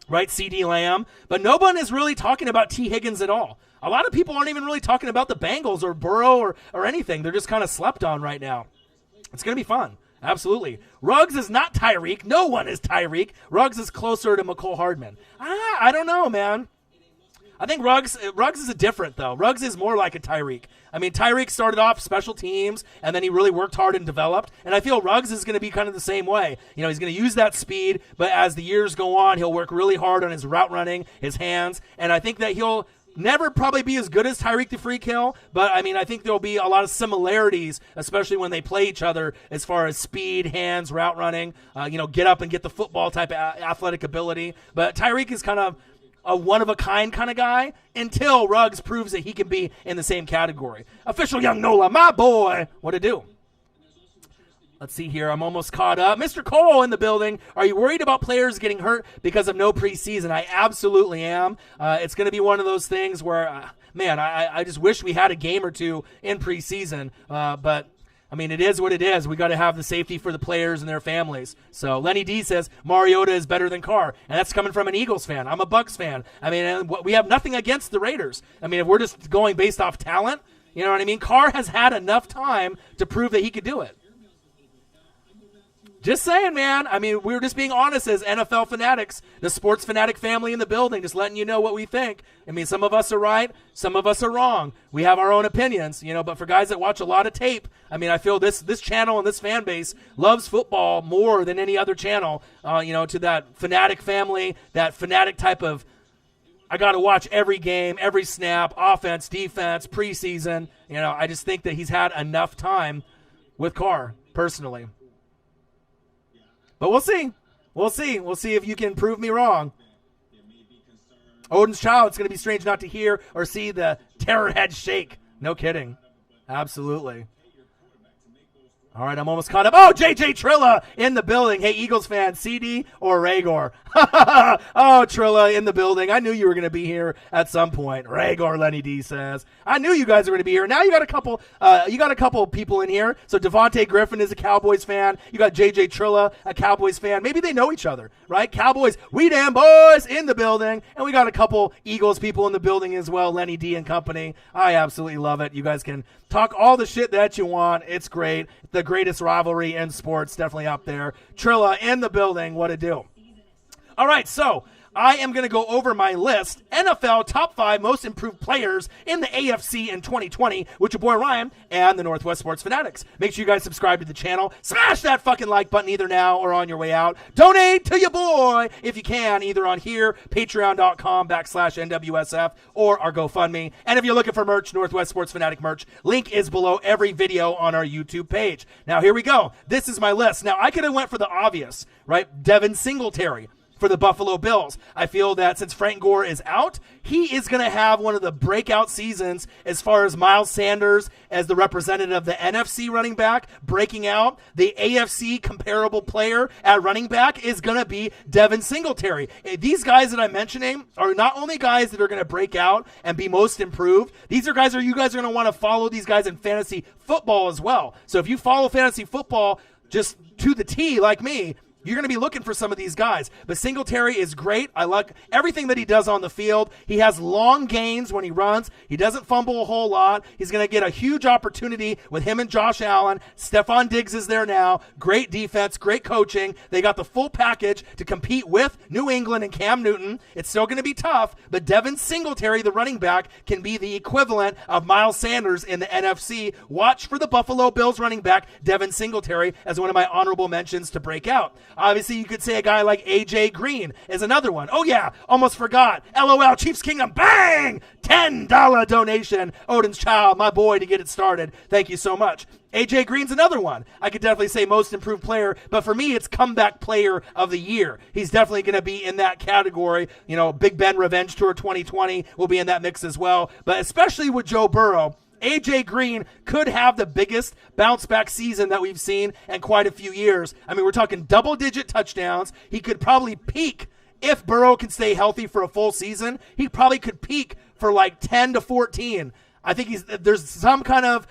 right? C.D. Lamb. But no one is really talking about T. Higgins at all. A lot of people aren't even really talking about the Bengals or Burrow or anything. They're just kind of slept on right now. It's going to be fun. Absolutely. Ruggs is not Tyreek. No one is Tyreek. Ruggs is closer to McCole Hardman. I don't know, man. I think Ruggs is a different, though. Ruggs is more like a Tyreek. Tyreek started off special teams, and then he really worked hard and developed. And I feel Ruggs is going to be kind of the same way. He's going to use that speed, but as the years go on, he'll work really hard on his route running, his hands. And I think that he'll never probably be as good as Tyreek the Freak Hill, but I think there'll be a lot of similarities, especially when they play each other as far as speed, hands, route running, get up and get the football type of athletic ability. But Tyreek is kind of a one-of-a-kind kind of guy until Ruggs proves that he can be in the same category. Official Young Nola, my boy, what to do? Let's see here. I'm almost caught up. Mr. Cole in the building. Are you worried about players getting hurt because of no preseason? I absolutely am. It's going to be one of those things where, I just wish we had a game or two in preseason. But it is what it is. We got to have the safety for the players and their families. So Lenny D says Mariota is better than Carr, and that's coming from an Eagles fan. I'm a Bucs fan. We have nothing against the Raiders. If we're just going based off talent, you know what I mean? Carr has had enough time to prove that he could do it. Just saying, man. We're just being honest as NFL fanatics, the sports fanatic family in the building, just letting you know what we think. Some of us are right, some of us are wrong. We have our own opinions, but for guys that watch a lot of tape, I feel this channel and this fan base loves football more than any other channel, to that fanatic family, that fanatic type of, I got to watch every game, every snap, offense, defense, preseason. I just think that he's had enough time with Carr, personally. But we'll see. We'll see if you can prove me wrong. Odin's child, it's going to be strange not to hear or see the terror head shake. No kidding. Absolutely. All right, I'm almost caught up. Oh, JJ Trilla in the building. Hey, Eagles fan, CD or Ragor? Oh, Trilla in the building. I knew you were going to be here at some point. Ragor, Lenny D says. I knew you guys were going to be here. Now you got a couple people in here. So Devontae Griffin is a Cowboys fan. You got JJ Trilla, a Cowboys fan. Maybe they know each other, right? Cowboys, we damn boys in the building. And we got a couple Eagles people in the building as well, Lenny D and company. I absolutely love it. You guys can talk all the shit that you want. It's great. The greatest rivalry in sports, definitely up there. Trilla in the building. What to do? All right, so I am going to go over my list. NFL top 5 most improved players in the AFC in 2020 with your boy Ryan and the Northwest Sports Fanatics. Make sure you guys subscribe to the channel. Smash that fucking like button either now or on your way out. Donate to your boy if you can, either on here, patreon.com/NWSF, or our GoFundMe. And if you're looking for merch, Northwest Sports Fanatic merch, link is below every video on our YouTube page. Now, here we go. This is my list. Now, I could have went for the obvious, right? Devin Singletary for the Buffalo Bills. I feel that since Frank Gore is out, he is going to have one of the breakout seasons as far as Miles Sanders as the representative of the NFC running back breaking out. The AFC comparable player at running back is going to be Devin Singletary. These guys that I'm mentioning are not only guys that are going to break out and be most improved, these are guys that you guys are going to want to follow these guys in fantasy football as well. So if you follow fantasy football just to the T like me, you're going to be looking for some of these guys. But Singletary is great. I like everything that he does on the field. He has long gains when he runs. He doesn't fumble a whole lot. He's going to get a huge opportunity with him and Josh Allen. Stephon Diggs is there now. Great defense, great coaching. They got the full package to compete with New England and Cam Newton. It's still going to be tough, but Devin Singletary, the running back, can be the equivalent of Miles Sanders in the NFC. Watch for the Buffalo Bills running back, Devin Singletary, as one of my honorable mentions to break out. Obviously, you could say a guy like A.J. Green is another one. Oh, yeah, almost forgot. LOL, Chiefs Kingdom, bang! $10 donation. Odin's Child, my boy, to get it started. Thank you so much. A.J. Green's another one. I could definitely say most improved player, but for me, it's comeback player of the year. He's definitely going to be in that category. You know, Big Ben Revenge Tour 2020 will be in that mix as well. But especially with Joe Burrow, A.J. Green could have the biggest bounce-back season that we've seen in quite a few years. I mean, we're talking double-digit touchdowns. He could probably peak, if Burrow can stay healthy for a full season, he probably could peak for like 10 to 14. I think there's some kind of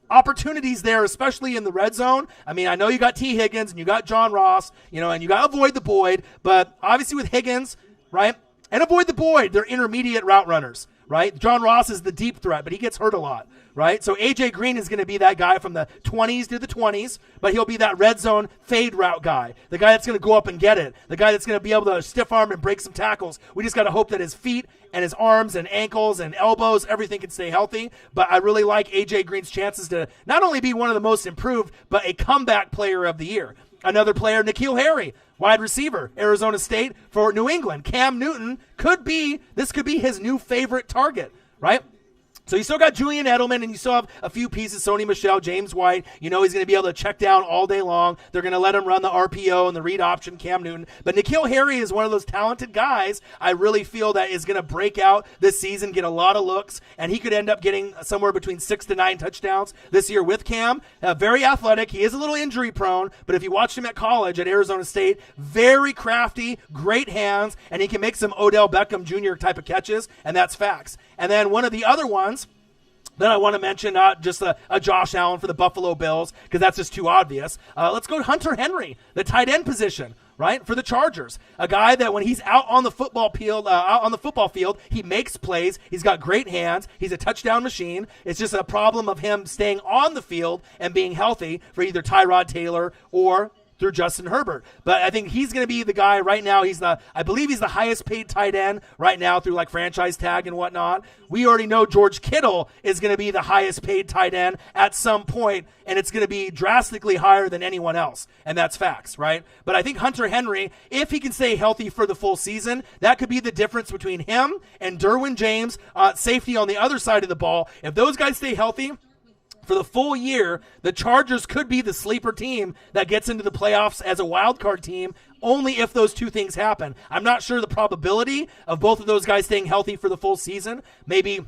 opportunities there, especially in the red zone. I mean, I know you got T. Higgins and you got John Ross, you know, and you got to avoid the Boyd, but obviously with Higgins, right, and avoid the Boyd, they're intermediate route runners, right? John Ross is the deep threat, but he gets hurt a lot, right? So A.J. Green is going to be that guy from the 20s to the 20s, but he'll be that red zone fade route guy, the guy that's going to go up and get it, the guy that's going to be able to stiff arm and break some tackles. We just got to hope that his feet and his arms and ankles and elbows, everything can stay healthy. But I really like A.J. Green's chances to not only be one of the most improved, but a comeback player of the year. Another player, N'Keal Harry, wide receiver, Arizona State for New England. Cam Newton could be his new favorite target, right? So you still got Julian Edelman, and you still have a few pieces, Sony Michel, James White. You know he's going to be able to check down all day long. They're going to let him run the RPO and the read option, Cam Newton. But N'Keal Harry is one of those talented guys I really feel that is going to break out this season, get a lot of looks, and he could end up getting somewhere between 6 to 9 touchdowns this year with Cam. Very athletic. He is a little injury prone, but if you watched him at college at Arizona State, very crafty, great hands, and he can make some Odell Beckham Jr. type of catches, and that's facts. And then one of the other ones that I want to mention, not just a Josh Allen for the Buffalo Bills, because that's just too obvious. Let's go to Hunter Henry, the tight end position, right, for the Chargers. A guy that when he's out on the football field, he makes plays. He's got great hands. He's a touchdown machine. It's just a problem of him staying on the field and being healthy for either Tyrod Taylor or through Justin Herbert. But I think he's going to be the guy right now. I believe he's the highest paid tight end right now through like franchise tag and whatnot. We already know George Kittle is going to be the highest paid tight end at some point, and it's going to be drastically higher than anyone else. And that's facts, right? But I think Hunter Henry, if he can stay healthy for the full season, that could be the difference between him and Derwin James, safety on the other side of the ball. If those guys stay healthy for the full year, the Chargers could be the sleeper team that gets into the playoffs as a wild card team, only if those two things happen. I'm not sure the probability of both of those guys staying healthy for the full season. Maybe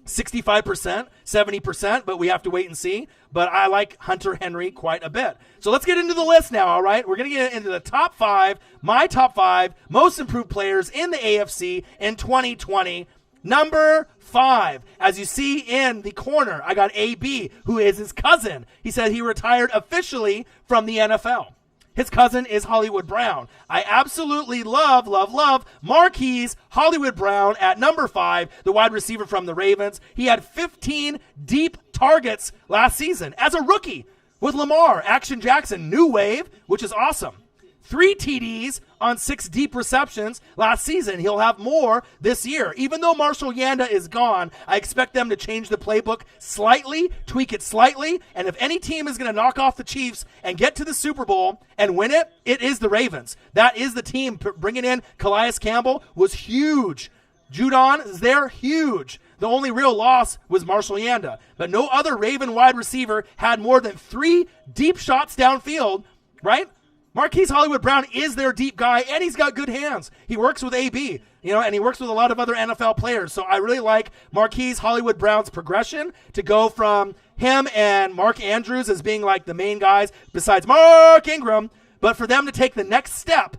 65%, 70%, but we have to wait and see. But I like Hunter Henry quite a bit. So let's get into the list now, all right? We're going to get into the top 5, my top 5 most improved players in the AFC in 2020. Number 5, as you see in the corner, I got AB, who is his cousin. He said he retired officially from the NFL. His cousin is Hollywood Brown. I absolutely love Marquise Hollywood Brown at number 5, the wide receiver from the Ravens. He had 15 deep targets last season as a rookie with Lamar, Action Jackson, new wave, which is awesome. 3 TDs on 6 deep receptions last season. He'll have more this year. Even though Marshall Yanda is gone, I expect them to change the playbook slightly, tweak it slightly, and if any team is going to knock off the Chiefs and get to the Super Bowl and win it, it is the Ravens. That is the team. Bringing in Calais Campbell was huge. Judon is there, huge. The only real loss was Marshall Yanda, but no other Raven wide receiver had more than 3 deep shots downfield, right? Marquise Hollywood Brown is their deep guy, and he's got good hands. He works with AB, and he works with a lot of other NFL players. So I really like Marquise Hollywood Brown's progression to go from him and Mark Andrews as being like the main guys besides Mark Ingram, but for them to take the next step.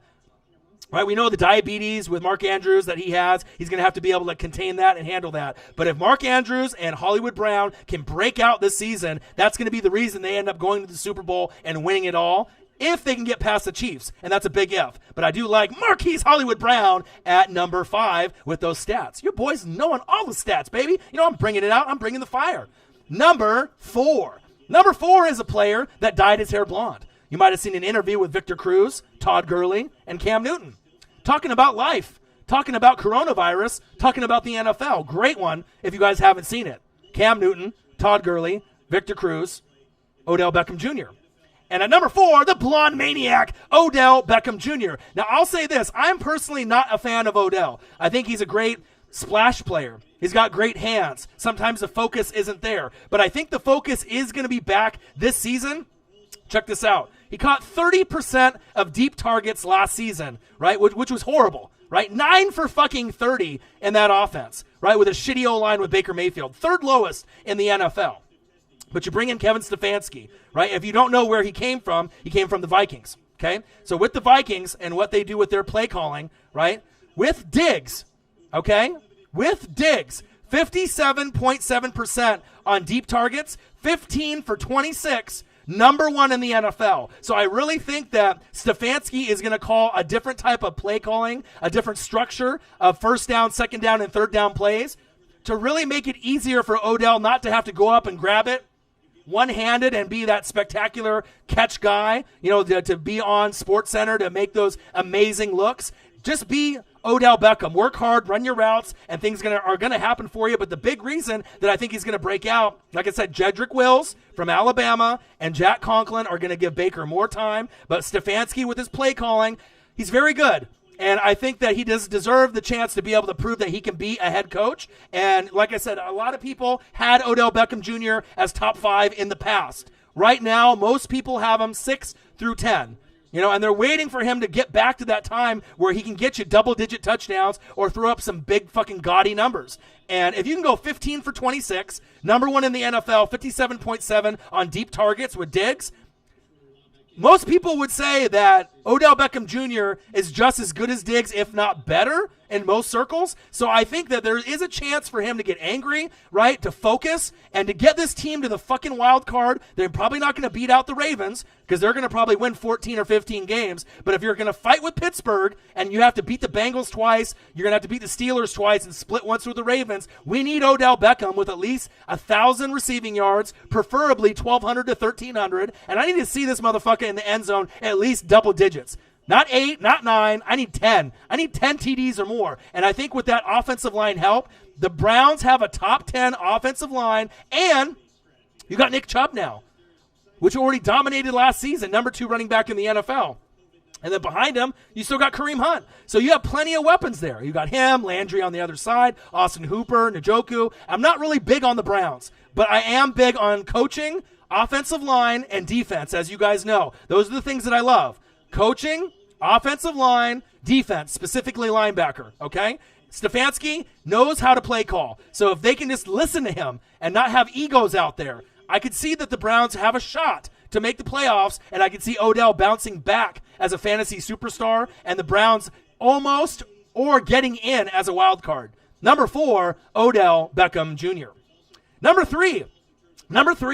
Right, we know the diabetes with Mark Andrews that he has. He's going to have to be able to contain that and handle that. But if Mark Andrews and Hollywood Brown can break out this season, that's going to be the reason they end up going to the Super Bowl and winning it all, if they can get past the Chiefs, and that's a big if. But I do like Marquise Hollywood Brown at number 5 with those stats. Your boys knowing all the stats, baby. I'm bringing it out. I'm bringing the fire. Number 4. Number 4 is a player that dyed his hair blonde. You might have seen an interview with Victor Cruz, Todd Gurley, and Cam Newton. Talking about life, talking about coronavirus, talking about the NFL. Great one if you guys haven't seen it. Cam Newton, Todd Gurley, Victor Cruz, Odell Beckham Jr. And at number 4, the blonde maniac, Odell Beckham Jr. Now, I'll say this. I'm personally not a fan of Odell. I think he's a great splash player. He's got great hands. Sometimes the focus isn't there. But I think the focus is going to be back this season. Check this out. He caught 30% of deep targets last season, right, which was horrible, right? 9 for fucking 30 in that offense, right, with a shitty O-line with Baker Mayfield. 3rd lowest in the NFL. But you bring in Kevin Stefanski, right? If you don't know where he came from the Vikings, okay? So with the Vikings and what they do with their play calling, right, with Diggs, okay, with Diggs, 57.7% on deep targets, 15 for 26, number 1 in the NFL. So I really think that Stefanski is going to call a different type of play calling, a different structure of first down, second down, and third down plays to really make it easier for Odell not to have to go up and grab it one-handed and be that spectacular catch guy, to be on SportsCenter to make those amazing looks. Just be Odell Beckham. Work hard, run your routes, and things are going to happen for you. But the big reason that I think he's going to break out, like I said, Jedrick Wills from Alabama and Jack Conklin are going to give Baker more time. But Stefanski with his play calling, he's very good. And I think that he does deserve the chance to be able to prove that he can be a head coach. And like I said, a lot of people had Odell Beckham Jr. as top 5 in the past. Right now, most people have him 6 through 10. And they're waiting for him to get back to that time where he can get you double-digit touchdowns or throw up some big fucking gaudy numbers. And if you can go 15 for 26, number 1 in the NFL, 57.7 on deep targets with Diggs, most people would say that Odell Beckham Jr. is just as good as Diggs, if not better, in most circles. So I think that there is a chance for him to get angry, right, to focus, and to get this team to the fucking wild card. They're probably not going to beat out the Ravens because they're going to probably win 14 or 15 games. But if you're going to fight with Pittsburgh and you have to beat the Bengals twice, you're going to have to beat the Steelers twice and split once with the Ravens, we need Odell Beckham with at least 1,000 receiving yards, preferably 1,200 to 1,300. And I need to see this motherfucker in the end zone at least double digits. Not 8, not 9. I need 10. I need 10 TDs or more. And I think with that offensive line help, the Browns have a top 10 offensive line, and you got Nick Chubb now, which already dominated last season, number 2 running back in the NFL. And then behind him, you still got Kareem Hunt. So you have plenty of weapons there. You got him, Landry on the other side, Austin Hooper, Njoku. I'm not really big on the Browns, but I am big on coaching, offensive line, and defense, as you guys know. Those are the things that I love. Coaching, offensive line, defense, specifically linebacker, okay? Stefanski knows how to play call. So if they can just listen to him and not have egos out there, I could see that the Browns have a shot to make the playoffs, and I could see Odell bouncing back as a fantasy superstar and the Browns almost or getting in as a wild card. Number 4, Odell Beckham Jr. Number 3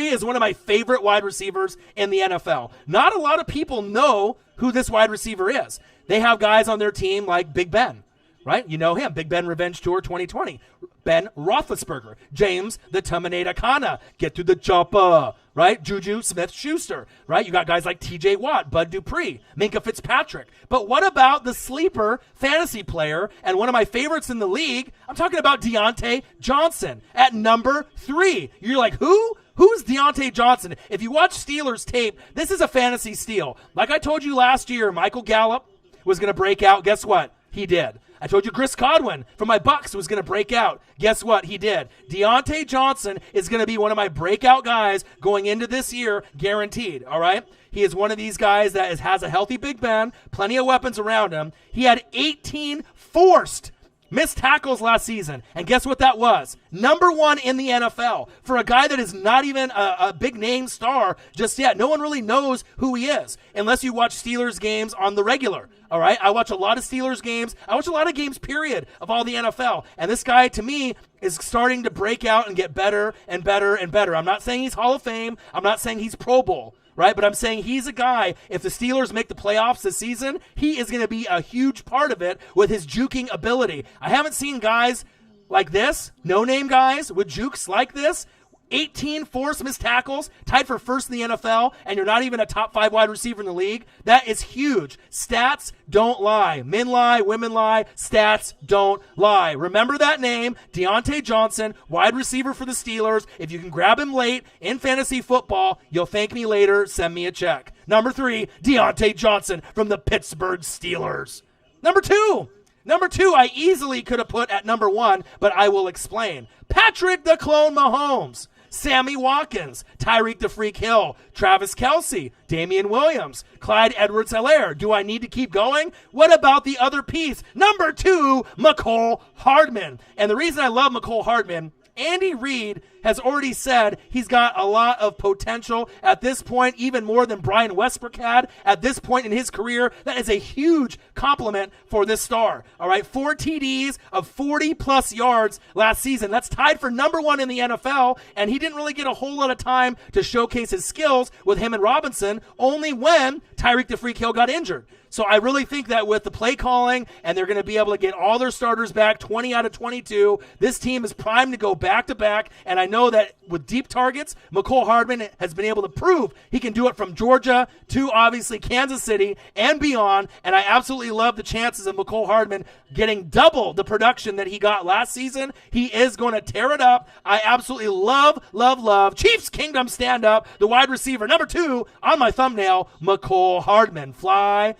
is one of my favorite wide receivers in the NFL. Not a lot of people know who this wide receiver is. They have guys on their team like Big Ben, right? You know him, Big Ben Revenge Tour 2020. Ben Roethlisberger, James the Terminator Kana, get to the chopper, right? Juju Smith-Schuster, right? You got guys like TJ Watt, Bud Dupree, Minka Fitzpatrick. But what about the sleeper fantasy player and one of my favorites in the league? I'm talking about Deontay Johnson at number 3. You're like, who? Who's Deontay Johnson? If you watch Steelers tape, this is a fantasy steal. Like I told you last year, Michael Gallup was going to break out. Guess what? He did. I told you Chris Godwin from my Bucks was going to break out. Guess what? He did. Deontay Johnson is going to be one of my breakout guys going into this year, guaranteed, all right? He is one of these guys that has a healthy Big Ben, plenty of weapons around him. He had 18 forced missed tackles last season. And guess what that was? Number 1 in the NFL. For a guy that is not even a big name star just yet. No one really knows who he is unless you watch Steelers games on the regular. All right? I watch a lot of Steelers games. I watch a lot of games, period, of all the NFL. And this guy, to me, is starting to break out and get better and better and better. I'm not saying he's Hall of Fame. I'm not saying he's Pro Bowl. Right? But I'm saying he's a guy, if the Steelers make the playoffs this season, he is going to be a huge part of it with his juking ability. I haven't seen guys like this, no-name guys with jukes like this. 18 forced missed tackles, tied for first in the NFL, and you're not even a top 5 wide receiver in the league. That is huge. Stats don't lie. Men lie, women lie, stats don't lie. Remember that name, Deontay Johnson, wide receiver for the Steelers. If you can grab him late in fantasy football, you'll thank me later. Send me a check. Number 3, Deontay Johnson from the Pittsburgh Steelers. Number two, I easily could have put at number 1, but I will explain. Patrick the Clone Mahomes, Sammy Watkins, Tyreek the Freak Hill, Travis Kelce, Damian Williams, Clyde Edwards-Helaire. Do I need to keep going? What about the other piece? Number 2, Mecole Hardman. And the reason I love Mecole Hardman, Andy Reid has already said he's got a lot of potential at this point, even more than Brian Westbrook had at this point in his career. That is a huge compliment for this star. All right, 4 TDs of 40-plus yards last season. That's tied for number 1 in the NFL, and he didn't really get a whole lot of time to showcase his skills with him and Robinson, only when Tyreek the Freak Hill got injured. So I really think that with the play calling, and they're going to be able to get all their starters back, 20 out of 22, this team is primed to go back-to-back, and I know that with deep targets, Mecole Hardman has been able to prove he can do it from Georgia to, obviously, Kansas City and beyond, and I absolutely love the chances of Mecole Hardman getting double the production that he got last season. He is going to tear it up. I absolutely love Chiefs Kingdom stand up, the wide receiver, number 2 on my thumbnail, Mecole Hardman. Fly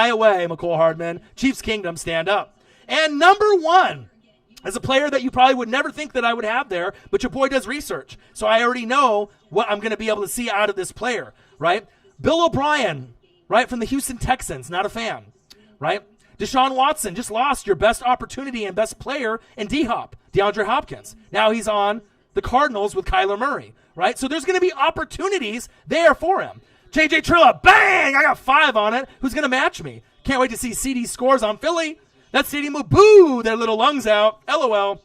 away, Mecole Hardman. Chiefs Kingdom, stand up. And number 1 is a player that you probably would never think that I would have there, but your boy does research. So I already know what I'm going to be able to see out of this player, right? Bill O'Brien, right, from the Houston Texans, not a fan, right? Deshaun Watson just lost your best opportunity and best player in D-Hop, DeAndre Hopkins. Now he's on the Cardinals with Kyler Murray, right? So there's going to be opportunities there for him. J.J. Trilla, bang! I got 5 on it. Who's going to match me? Can't wait to see CD scores on Philly. That stadium will boo their little lungs out. LOL.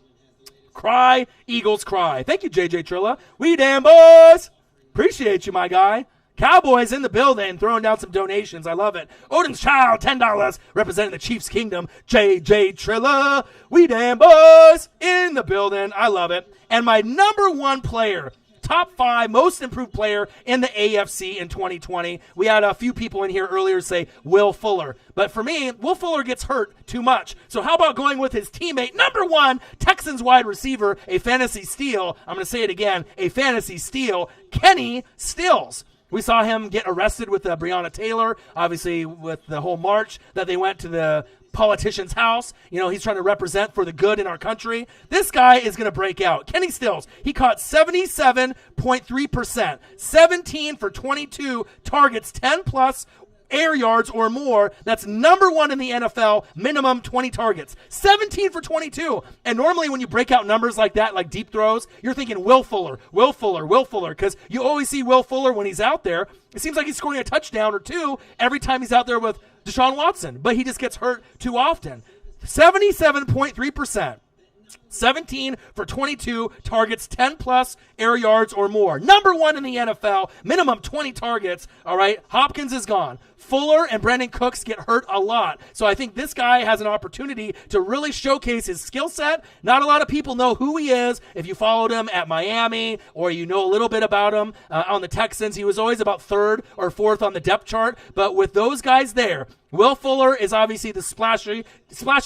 Cry, Eagles cry. Thank you, J.J. Trilla. We damn boys. Appreciate you, my guy. Cowboys in the building, throwing down some donations. I love it. Odin's Child, $10, representing the Chiefs Kingdom. J.J. Trilla. We damn boys in the building. I love it. And my number 1 player, top 5 most improved player in the AFC in 2020. We had a few people in here earlier say Will Fuller. But for me, Will Fuller gets hurt too much. So how about going with his teammate, number 1, Texans wide receiver, a fantasy steal. I'm going to say it again, a fantasy steal, Kenny Stills. We saw him get arrested with Breonna Taylor, obviously with the whole march that they went to the politician's house. You know, he's trying to represent for the good in our country. This guy is going to break out. Kenny Stills, he caught 77.3%, 17 for 22 targets, 10-plus air yards or more. That's number 1 in the NFL, minimum 20 targets. 17 for 22. And normally when you break out numbers like that, like deep throws, you're thinking Will Fuller, because you always see Will Fuller when he's out there. It seems like he's scoring a touchdown or 2 every time he's out there with Deshaun Watson, but he just gets hurt too often. 77.3%. 17 for 22 targets, 10-plus air yards or more. Number 1 in the NFL, minimum 20 targets. All right, Hopkins is gone. Fuller and Brandon Cooks get hurt a lot. So I think this guy has an opportunity to really showcase his skill set. Not a lot of people know who he is. If you followed him at Miami or you know a little bit about him on the Texans, he was always about 3rd or 4th on the depth chart. But with those guys there, Will Fuller is obviously the splashy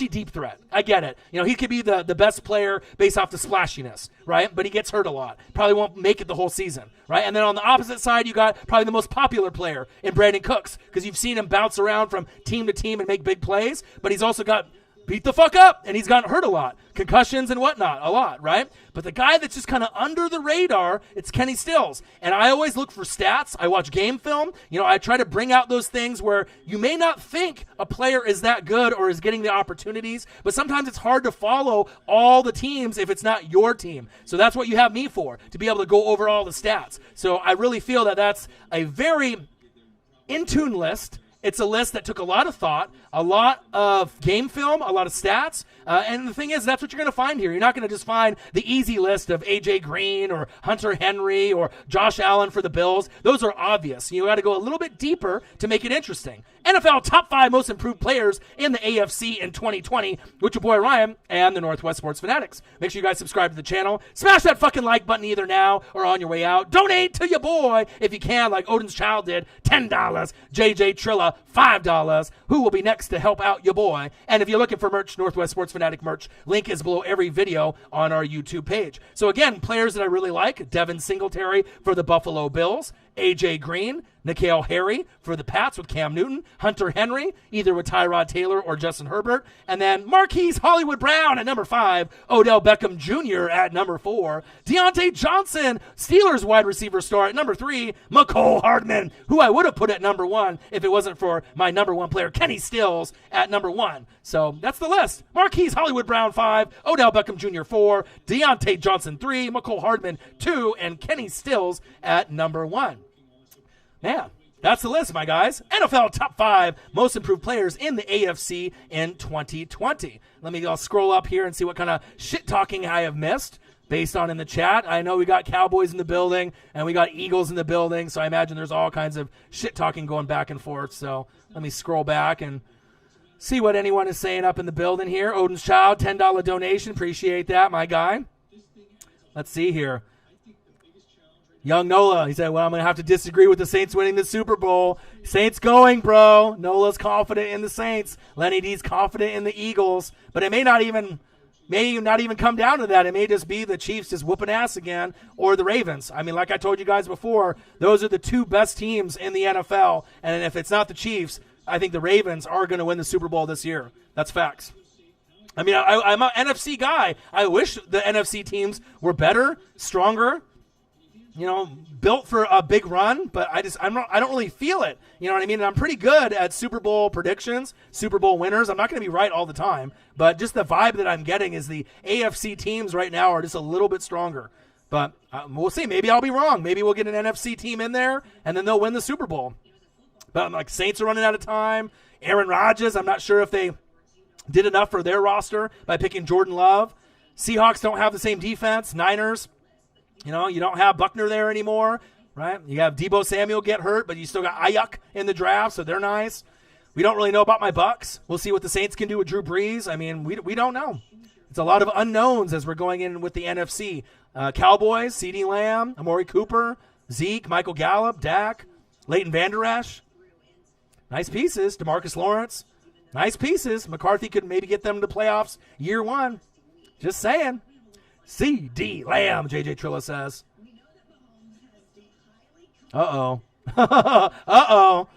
deep threat. I get it. You know, he could be the best player based off the splashiness, right? But he gets hurt a lot. Probably won't make it the whole season, right? And then on the opposite side, you got probably the most popular player in Brandon Cooks, because you've seen him bounce around from team to team and make big plays, but he's also got beat the fuck up, and he's gotten hurt a lot. Concussions and whatnot, a lot, right? But the guy that's just kind of under the radar, it's Kenny Stills. And I always look for stats. I watch game film. You know, I try to bring out those things where you may not think a player is that good or is getting the opportunities, but sometimes it's hard to follow all the teams if it's not your team. So that's what you have me for, to be able to go over all the stats. So I really feel that that's a very in-tune list. It's a list that took a lot of thought, a lot of game film, a lot of stats. And the thing is, that's what you're going to find here. You're not going to just find the easy list of A.J. Green or Hunter Henry or Josh Allen for the Bills. Those are obvious. You got to go a little bit deeper to make it interesting. NFL top 5 most improved players in the AFC in 2020 with your boy Ryan and the Northwest Sports Fanatics. Make sure you guys subscribe to the channel. Smash that fucking like button either now or on your way out. Donate to your boy if you can, like Odin's Child did, $10. JJ Trilla, $5. Who will be next to help out your boy? And if you're looking for merch, Northwest Sports Fanatic merch, link is below every video on our YouTube page. So again, players that I really like, Devin Singletary for the Buffalo Bills, A.J. Green, N'Keal Harry for the Pats with Cam Newton. Hunter Henry, either with Tyrod Taylor or Justin Herbert. And then Marquise Hollywood Brown at number 5. Odell Beckham Jr. at number 4. Deontay Johnson, Steelers wide receiver star at number 3. McCole Hardman, who I would have put at number 1 if it wasn't for my number 1 player, Kenny Stills, at number 1. So that's the list. Marquise Hollywood Brown 5, Odell Beckham Jr. 4, Deontay Johnson 3, McCole Hardman 2, and Kenny Stills at number 1. Man, that's the list, my guys. NFL top 5 most improved players in the AFC in 2020. Let me scroll up here and see what kind of shit talking I have missed based on in the chat. I know we got Cowboys in the building and we got Eagles in the building, so I imagine there's all kinds of shit talking going back and forth. So let me scroll back and see what anyone is saying up in the building here. Odin's Child, $10 donation. Appreciate that, my guy. Let's see here. Young Nola, he said, well, I'm going to have to disagree with the Saints winning the Super Bowl. Saints going, bro. Nola's confident in the Saints. Lenny D's confident in the Eagles. But it may not even come down to that. It may just be the Chiefs just whooping ass again or the Ravens. I mean, like I told you guys before, those are the 2 best teams in the NFL. And if it's not the Chiefs, I think the Ravens are going to win the Super Bowl this year. That's facts. I mean, I'm an NFC guy. I wish the NFC teams were better, stronger, built for a big run, but I don't really feel it. You know what I mean? And I'm pretty good at Super Bowl predictions, Super Bowl winners. I'm not going to be right all the time, but just the vibe that I'm getting is the AFC teams right now are just a little bit stronger. But we'll see. Maybe I'll be wrong. Maybe we'll get an NFC team in there, and then they'll win the Super Bowl. But I'm like, Saints are running out of time. Aaron Rodgers, I'm not sure if they did enough for their roster by picking Jordan Love. Seahawks don't have the same defense. Niners, you don't have Buckner there anymore, right? You have Deebo Samuel get hurt, but you still got Ayuk in the draft, so they're nice. We don't really know about my Bucks. We'll see what the Saints can do with Drew Brees. I mean, we don't know. It's a lot of unknowns as we're going in with the NFC. Cowboys, CeeDee Lamb, Amari Cooper, Zeke, Michael Gallup, Dak, Leighton Vander Esch. Nice pieces. DeMarcus Lawrence. Nice pieces. McCarthy could maybe get them to playoffs year 1. Just saying. CeeDee Lamb, JJ Trilla says. Uh-oh. Uh-oh.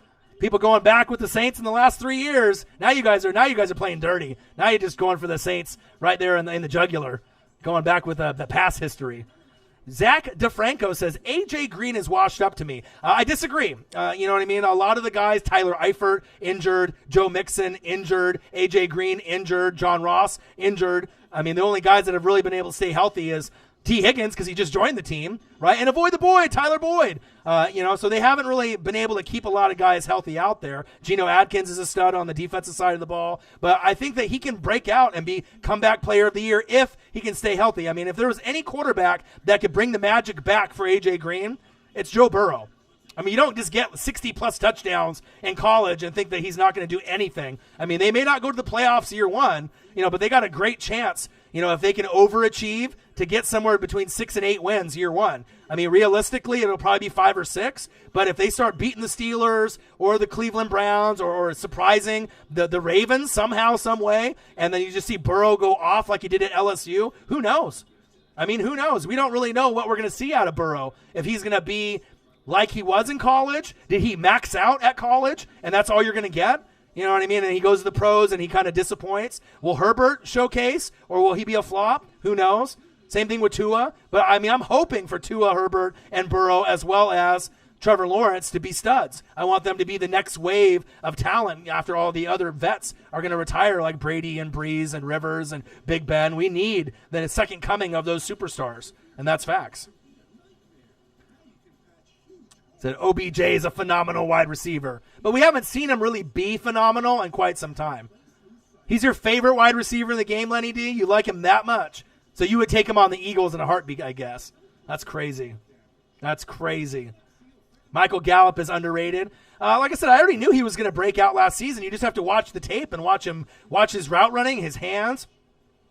People going back with the Saints in the last 3 years. Now you guys are playing dirty. Now you're just going for the Saints right there in the jugular. Going back with the past history. Zach DeFranco says, A.J. Green is washed up to me. I disagree. You know what I mean? A lot of the guys, Tyler Eifert, injured. Joe Mixon, injured. A.J. Green, injured. John Ross, injured. I mean, the only guys that have really been able to stay healthy is T. Higgins because he just joined the team, right? And avoid the Boyd, Tyler Boyd. So they haven't really been able to keep a lot of guys healthy out there. Geno Atkins is a stud on the defensive side of the ball. But I think that he can break out and be comeback player of the year if he can stay healthy. I mean, if there was any quarterback that could bring the magic back for A.J. Green, it's Joe Burrow. I mean, you don't just get 60-plus touchdowns in college and think that he's not going to do anything. I mean, they may not go to the playoffs year 1, but they got a great chance, if they can overachieve to get somewhere between 6 and 8 wins year 1. I mean, realistically, it'll probably be 5 or 6. But if they start beating the Steelers or the Cleveland Browns or surprising the Ravens somehow, some way, and then you just see Burrow go off like he did at LSU, who knows? I mean, who knows? We don't really know what we're going to see out of Burrow. If he's going to be like he was in college, did he max out at college, and that's all you're going to get? You know what I mean? And he goes to the pros and he kind of disappoints. Will Herbert showcase or will he be a flop? Who knows? Same thing with Tua. But, I mean, I'm hoping for Tua, Herbert, and Burrow as well as Trevor Lawrence to be studs. I want them to be the next wave of talent after all the other vets are going to retire like Brady and Breeze and Rivers and Big Ben. We need the second coming of those superstars, and that's facts. Said OBJ is a phenomenal wide receiver. But we haven't seen him really be phenomenal in quite some time. He's your favorite wide receiver in the game, Lenny D? You like him that much. So you would take him on the Eagles in a heartbeat, I guess. That's crazy. That's crazy. Michael Gallup is underrated. Like I said, I already knew he was going to break out last season. You just have to watch the tape and watch his route running, his hands.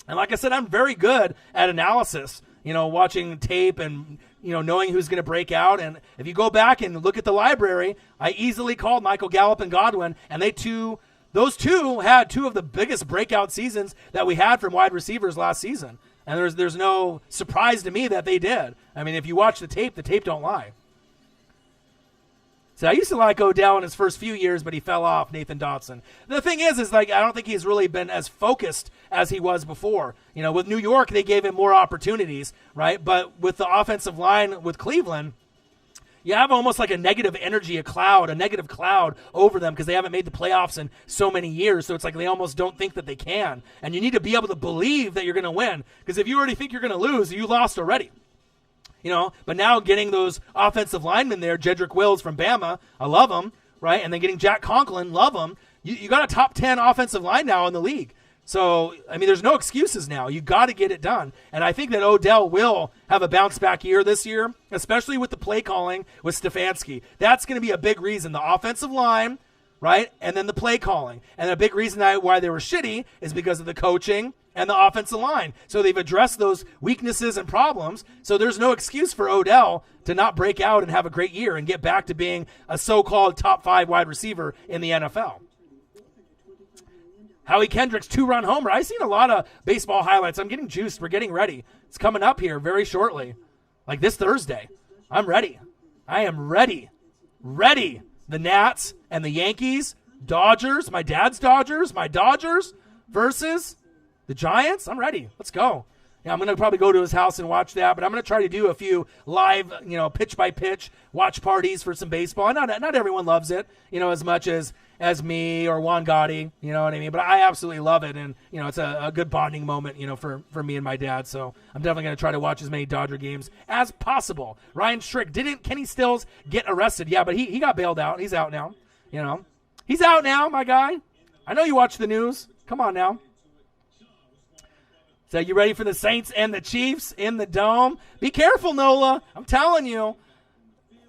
And like I said, I'm very good at analysis, watching tape and knowing who's going to break out. And if you go back and look at the library, I easily called Michael Gallup and Godwin, and those two had 2 of the biggest breakout seasons that we had from wide receivers last season. And there's no surprise to me that they did. I mean, if you watch the tape don't lie. So I used to like Odell in his first few years, but he fell off, Nathan Dotson. The thing is like, I don't think he's really been as focused as he was before. With New York, they gave him more opportunities, right? But with the offensive line with Cleveland, you have almost like a negative energy, a negative cloud over them because they haven't made the playoffs in so many years. So it's like they almost don't think that they can. And you need to be able to believe that you're going to win, because if you already think you're going to lose, you lost already. But now getting those offensive linemen there, Jedrick Wills from Bama, I love him, right? And then getting Jack Conklin, love him. You got a top 10 offensive line now in the league. So, there's no excuses now. You got to get it done. And I think that Odell will have a bounce-back year this year, especially with the play calling with Stefanski. That's going to be a big reason. The offensive line, right, and then the play calling. And a big reason why they were shitty is because of the coaching and the offensive line. So they've addressed those weaknesses and problems. So there's no excuse for Odell to not break out and have a great year and get back to being a so-called top 5 wide receiver in the NFL. Howie Kendrick's 2-run homer. I've seen a lot of baseball highlights. I'm getting juiced. We're getting ready. It's coming up here very shortly, like this Thursday. I'm ready. I am ready. Ready. The Nats and the Yankees, Dodgers, my dad's Dodgers, my Dodgers versus the Giants. I'm ready. Let's go. Yeah, I'm going to probably go to his house and watch that, but I'm going to try to do a few live, pitch by pitch watch parties for some baseball. Not everyone loves it, as much as me or Juan Gotti, you know what I mean? But I absolutely love it, and, it's a good bonding moment, for me and my dad. So I'm definitely going to try to watch as many Dodger games as possible. Ryan Strick, didn't Kenny Stills get arrested? Yeah, but he got bailed out. He's out now, He's out now, my guy. I know you watch the news. Come on now. So you ready for the Saints and the Chiefs in the Dome? Be careful, Nola. I'm telling you.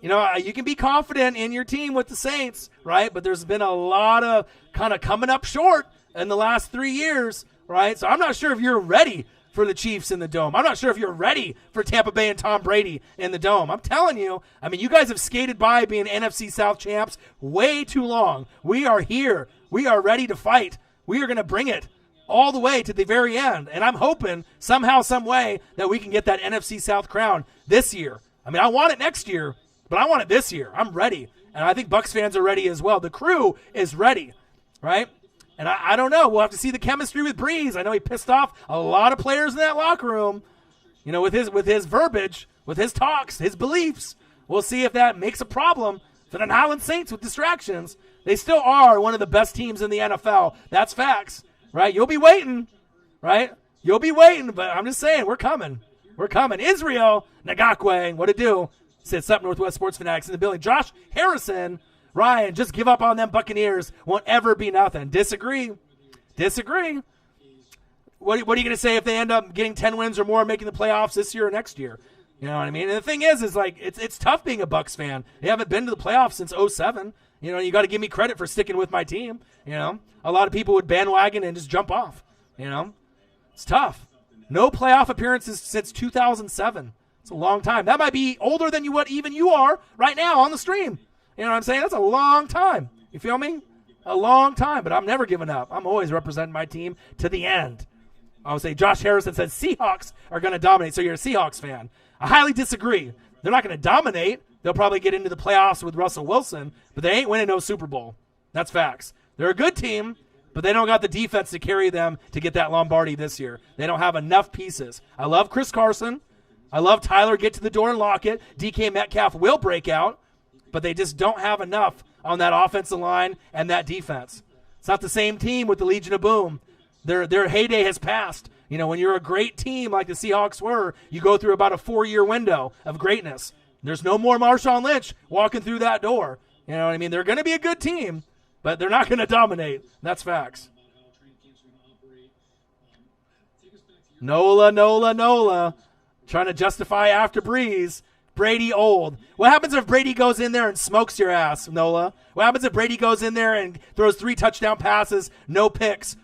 You can be confident in your team with the Saints, right? But there's been a lot of kind of coming up short in the last 3 years, right? So I'm not sure if you're ready for the Chiefs in the Dome. I'm not sure if you're ready for Tampa Bay and Tom Brady in the Dome. I'm telling you, you guys have skated by being NFC South champs way too long. We are here. We are ready to fight. We are going to bring it all the way to the very end. And I'm hoping somehow, some way that we can get that NFC South crown this year. I want it next year, but I want it this year. I'm ready. And I think Bucs fans are ready as well. The crew is ready, right? And I don't know. We'll have to see the chemistry with Breeze. I know he pissed off a lot of players in that locker room, with his verbiage, with his talks, his beliefs. We'll see if that makes a problem for the New Orleans Saints with distractions. They still are one of the best teams in the NFL. That's facts. Right? You'll be waiting, right? You'll be waiting, but I'm just saying, we're coming. We're coming. Israel Nagakwe, what it do? Said Sup Northwest Sports Fanatics in the building. Josh Harrison, Ryan, just give up on them Buccaneers. Won't ever be nothing. Disagree. What are you going to say if they end up getting 10 wins or more, making the playoffs this year or next year? You know what I mean? And the thing is like, it's tough being a Bucs fan. They haven't been to the playoffs since 2007. You got to give me credit for sticking with my team. A lot of people would bandwagon and just jump off. It's tough. No playoff appearances since 2007. It's a long time. That might be older than what even you are right now on the stream. You know what I'm saying? That's a long time. You feel me? A long time, but I'm never giving up. I'm always representing my team to the end. I would say Josh Harrison said Seahawks are going to dominate, so you're a Seahawks fan. I highly disagree. They're not going to dominate. They'll probably get into the playoffs with Russell Wilson, but they ain't winning no Super Bowl. That's facts. They're a good team, but they don't got the defense to carry them to get that Lombardi this year. They don't have enough pieces. I love Chris Carson. I love Tyler, get to the door and lock it. DK Metcalf will break out, but they just don't have enough on that offensive line and that defense. It's not the same team with the Legion of Boom. Their heyday has passed. When you're a great team like the Seahawks were, you go through about a 4-year window of greatness. There's no more Marshawn Lynch walking through that door. You know what I mean? They're going to be a good team, but they're not going to dominate. That's facts. Nola. Trying to justify after Breeze. Brady old. What happens if Brady goes in there and smokes your ass, Nola? What happens if Brady goes in there and throws 3 touchdown passes, no picks,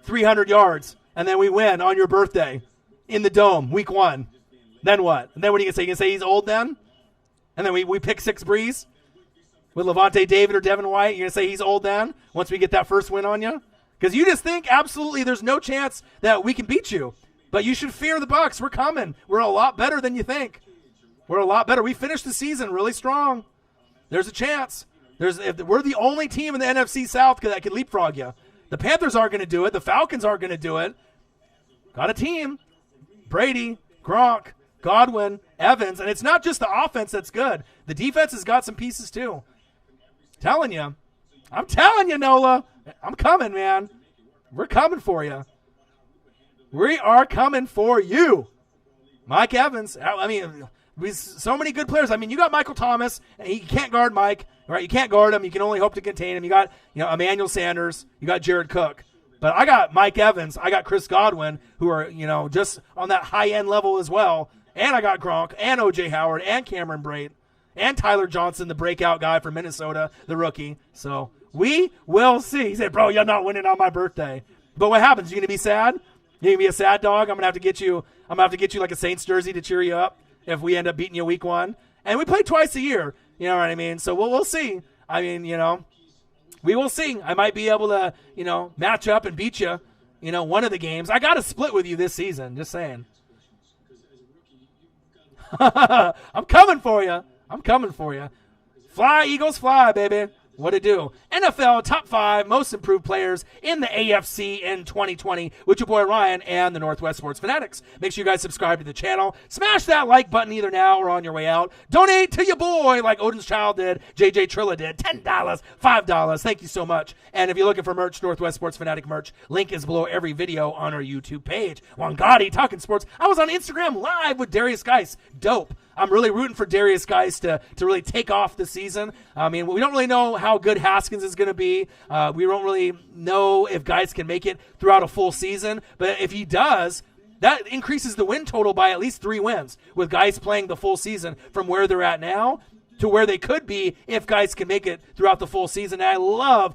300 yards, and then we win on your birthday in the Dome, week 1? Then what? And then what are you going to say? You going to say he's old then? And then we pick 6 Breeze with Levante David or Devin White? You're going to say he's old then once we get that first win on you? Because you just think absolutely there's no chance that we can beat you. But you should fear the Bucs. We're coming. We're a lot better than you think. We're a lot better. We finished the season really strong. There's a chance. We're the only team in the NFC South that can leapfrog you. The Panthers aren't going to do it. The Falcons aren't going to do it. Got a team. Brady, Gronk, Godwin, Evans. And it's not just the offense that's good. The defense has got some pieces too. I'm telling you, Nola. I'm coming, man. We're coming for you. We are coming for you. Mike Evans. I mean, so many good players. I mean, you got Michael Thomas, and he can't guard Mike, right? You can't guard him. You can only hope to contain him. You got, Emmanuel Sanders. You got Jared Cook. But I got Mike Evans. I got Chris Godwin, who are, just on that high-end level as well. And I got Gronk and O.J. Howard and Cameron Brate and Tyler Johnson, the breakout guy from Minnesota, the rookie. So we will see. He said, bro, you're not winning on my birthday. But what happens? You going to be sad? You going to be a sad dog? I'm going to have to get you like a Saints jersey to cheer you up if we end up beating you week 1. And we play twice a year. You know what I mean? So we'll see. I mean, we will see. I might be able to, match up and beat you, one of the games. I got to split with you this season. Just saying. I'm coming for you. Fly, Eagles, fly, baby. What to do? NFL top 5 most improved players in the AFC in 2020 with your boy Ryan and the Northwest Sports Fanatics. Make sure you guys subscribe to the channel. Smash that like button either now or on your way out. Donate to your boy like Odin's Child did, JJ Trilla did. $10, $5. Thank you so much. And if you're looking for merch, Northwest Sports Fanatic merch, link is below every video on our YouTube page. Juan Gotti talking sports. I was on Instagram live with Darius Geis. Dope. I'm really rooting for Darius Geis to really take off this season. I mean, we don't really know how good Haskins is going to be. We don't really know if Geis can make it throughout a full season. But if he does, that increases the win total by at least 3 wins with Geis playing the full season from where they're at now to where they could be if Geis can make it throughout the full season. And I love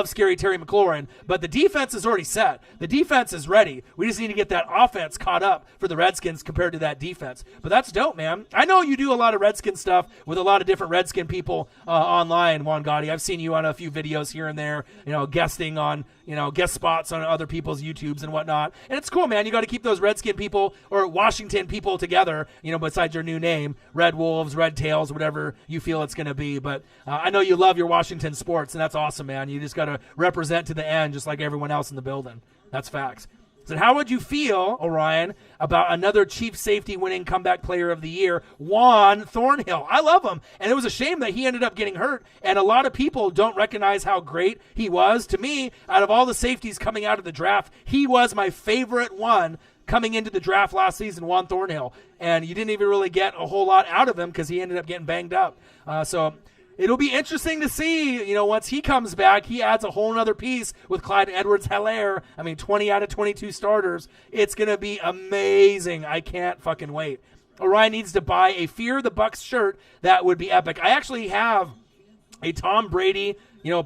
scary Terry McLaurin. But the defense is already set. The defense is ready. We just need to get that offense caught up for the Redskins compared to that defense. But that's dope, man. I know you do a lot of Redskin stuff with a lot of different Redskin people online, Juan Gotti. I've seen you on a few videos here and there, guesting on, guest spots on other people's YouTubes and whatnot. And it's cool, man. You got to keep those Redskin people or Washington people together, besides your new name, Red Wolves, Red Tails, whatever you feel it's going to be. But I know you love your Washington sports, and that's awesome, man. You just got to represent to the end just like everyone else in the building. That's facts. So how would you feel, Orion, about another Chief safety winning comeback player of the year, Juan Thornhill? I love him, and it was a shame that he ended up getting hurt, and a lot of people don't recognize how great he was. To me, out of all the safeties coming out of the draft, he was my favorite one coming into the draft last season, Juan Thornhill. And you didn't even really get a whole lot out of him because he ended up getting banged up. So it'll be interesting to see, once he comes back, he adds a whole nother piece with Clyde Edwards-Helaire. 20 out of 22 starters. It's going to be amazing. I can't fucking wait. Orion needs to buy a Fear the Bucks shirt. That would be epic. I actually have a Tom Brady,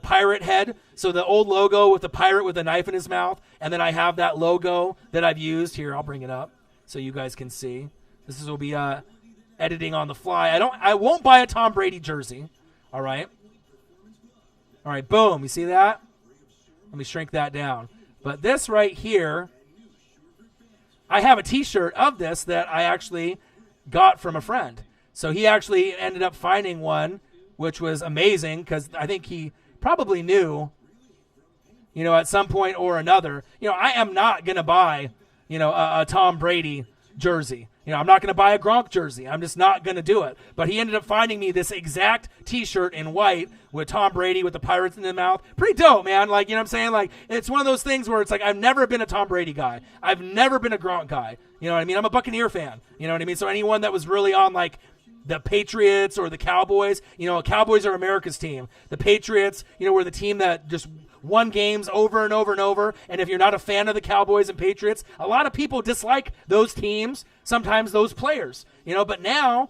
pirate head. So the old logo with the pirate with a knife in his mouth. And then I have that logo that I've used. Here, I'll bring it up so you guys can see. This will be editing on the fly. I won't buy a Tom Brady jersey. All right, boom. You see that? Let me shrink that down. But this right here, I have a T-shirt of this that I actually got from a friend. So he actually ended up finding one, which was amazing because I think he probably knew, at some point or another, I am not going to buy, a Tom Brady jersey. I'm not going to buy a Gronk jersey. I'm just not going to do it. But he ended up finding me this exact T-shirt in white with Tom Brady with the Pirates in the mouth. Pretty dope, man. Like, what I'm saying? Like, it's one of those things where it's like I've never been a Tom Brady guy. I've never been a Gronk guy. You know what I mean? I'm a Buccaneer fan. You know what I mean? So anyone that was really on, like, the Patriots or the Cowboys, Cowboys are America's team. The Patriots, were the team that just won games over and over and over. And if you're not a fan of the Cowboys and Patriots, a lot of people dislike those teams, sometimes those players, but now,